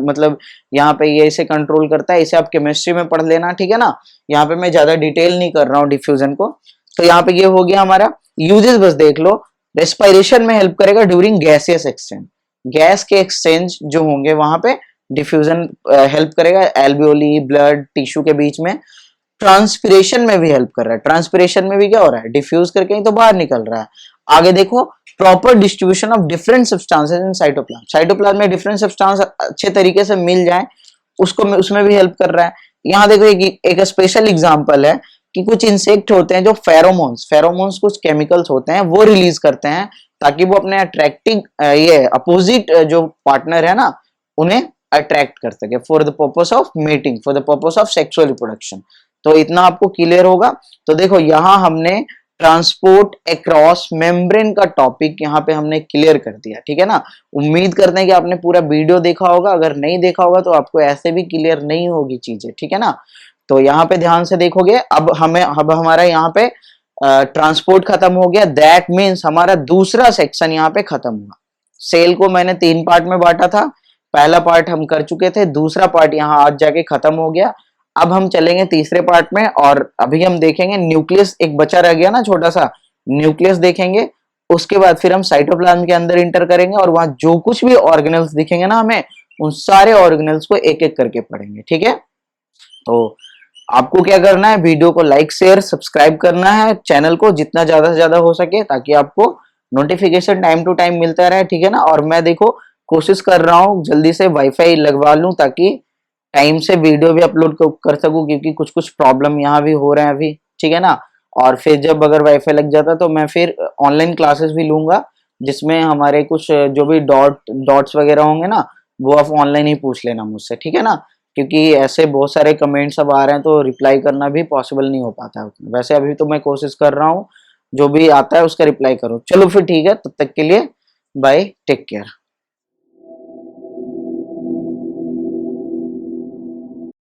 मतलब यहाँ पे ये इसे कंट्रोल करता है। इसे आप केमिस्ट्री में पढ़ लेना, ठीक है ना। यहाँ पे मैं ज्यादा डिटेल नहीं कर रहा हूँ डिफ्यूजन को। तो यहाँ पे ये हो गया हमारा यूजेस, बस देख लो। रेस्पिरेशन में हेल्प करेगा ड्यूरिंग गैसियस एक्सचेंज, गैस के एक्सचेंज जो होंगे वहां पे डिफ्यूजन हेल्प करेगा, एल्वियोली ब्लड टिश्यू के बीच में। ट्रांसपिरेशन में भी हेल्प कर रहा है, ट्रांसपिरेशन में भी क्या हो रहा है, डिफ्यूज करके ही तो बाहर निकल रहा है। आगे देखो, proper distribution of different substances in cytoplasm, cytoplasm में डिफरेंट सब्सटेंस अच्छे तरीके से मिल जाए, उसको उसमें भी हेल्प कर रहा है। यहाँ देखो एक स्पेशल एग्जांपल है कि कुछ इंसेक्ट होते हैं जो फेरोमोन्स, फेरोमोन्स कुछ केमिकल्स होते हैं वो रिलीज करते हैं, ताकि वो अपने अट्रैक्टिंग ये अपोजिट जो पार्टनर है ना उन्हें अट्रैक्ट कर सके, for the purpose of mating, for the purpose of sexual reproduction. तो इतना आपको क्लियर होगा। तो देखो यहाँ हमने ट्रांसपोर्ट अक्रॉस मेम्ब्रेन का टॉपिक यहाँ पे हमने क्लियर कर दिया, ठीक है ना। उम्मीद करते हैं कि आपने पूरा वीडियो देखा होगा, अगर नहीं देखा होगा तो आपको ऐसे भी क्लियर नहीं होगी चीजें, ठीक है ना। तो यहाँ पे ध्यान से देखोगे, अब हमारा यहाँ पे ट्रांसपोर्ट खत्म हो गया, दैट मीन्स हमारा दूसरा सेक्शन यहाँ पे खत्म हुआ। सेल को मैंने 3 पार्ट में बांटा था, पहला पार्ट हम कर चुके थे, दूसरा पार्ट यहाँ आज जाके खत्म हो गया। अब हम चलेंगे तीसरे पार्ट में, और अभी हम देखेंगे न्यूक्लियस, एक बचा रह गया ना छोटा सा, न्यूक्लियस देखेंगे। उसके बाद फिर हम साइटोप्लाज्म के अंदर इंटर करेंगे, और वहां जो कुछ भी ऑर्गेनल्स दिखेंगे ना हमें, उन सारे ऑर्गेनल्स को एक एक करके पढ़ेंगे, ठीक है। तो आपको क्या करना है, वीडियो को लाइक शेयर सब्सक्राइब करना है, चैनल को जितना ज्यादा से ज्यादा हो सके, ताकि आपको नोटिफिकेशन टाइम टू टाइम मिलता रहे, ठीक है ना। और मैं देखो कोशिश कर रहा हूँ जल्दी से वाईफाई लगवा लूं, ताकि टाइम से वीडियो भी अपलोड कर सकूं, क्योंकि कुछ कुछ प्रॉब्लम यहाँ भी हो रहे हैं अभी, ठीक है ना। और फिर जब अगर वाईफाई लग जाता तो मैं फिर ऑनलाइन क्लासेस भी लूंगा, जिसमें हमारे कुछ जो भी डॉट्स वगैरह होंगे ना, वो आप ऑनलाइन ही पूछ लेना मुझसे, ठीक है ना। क्योंकि ऐसे बहुत सारे कमेंट्स अब आ रहे हैं तो रिप्लाई करना भी पॉसिबल नहीं हो पाता है उतना। वैसे अभी तो मैं कोशिश कर रहा हूँ जो भी आता है उसका रिप्लाई करो। चलो फिर ठीक है, तब तक के लिए बाय, टेक केयर।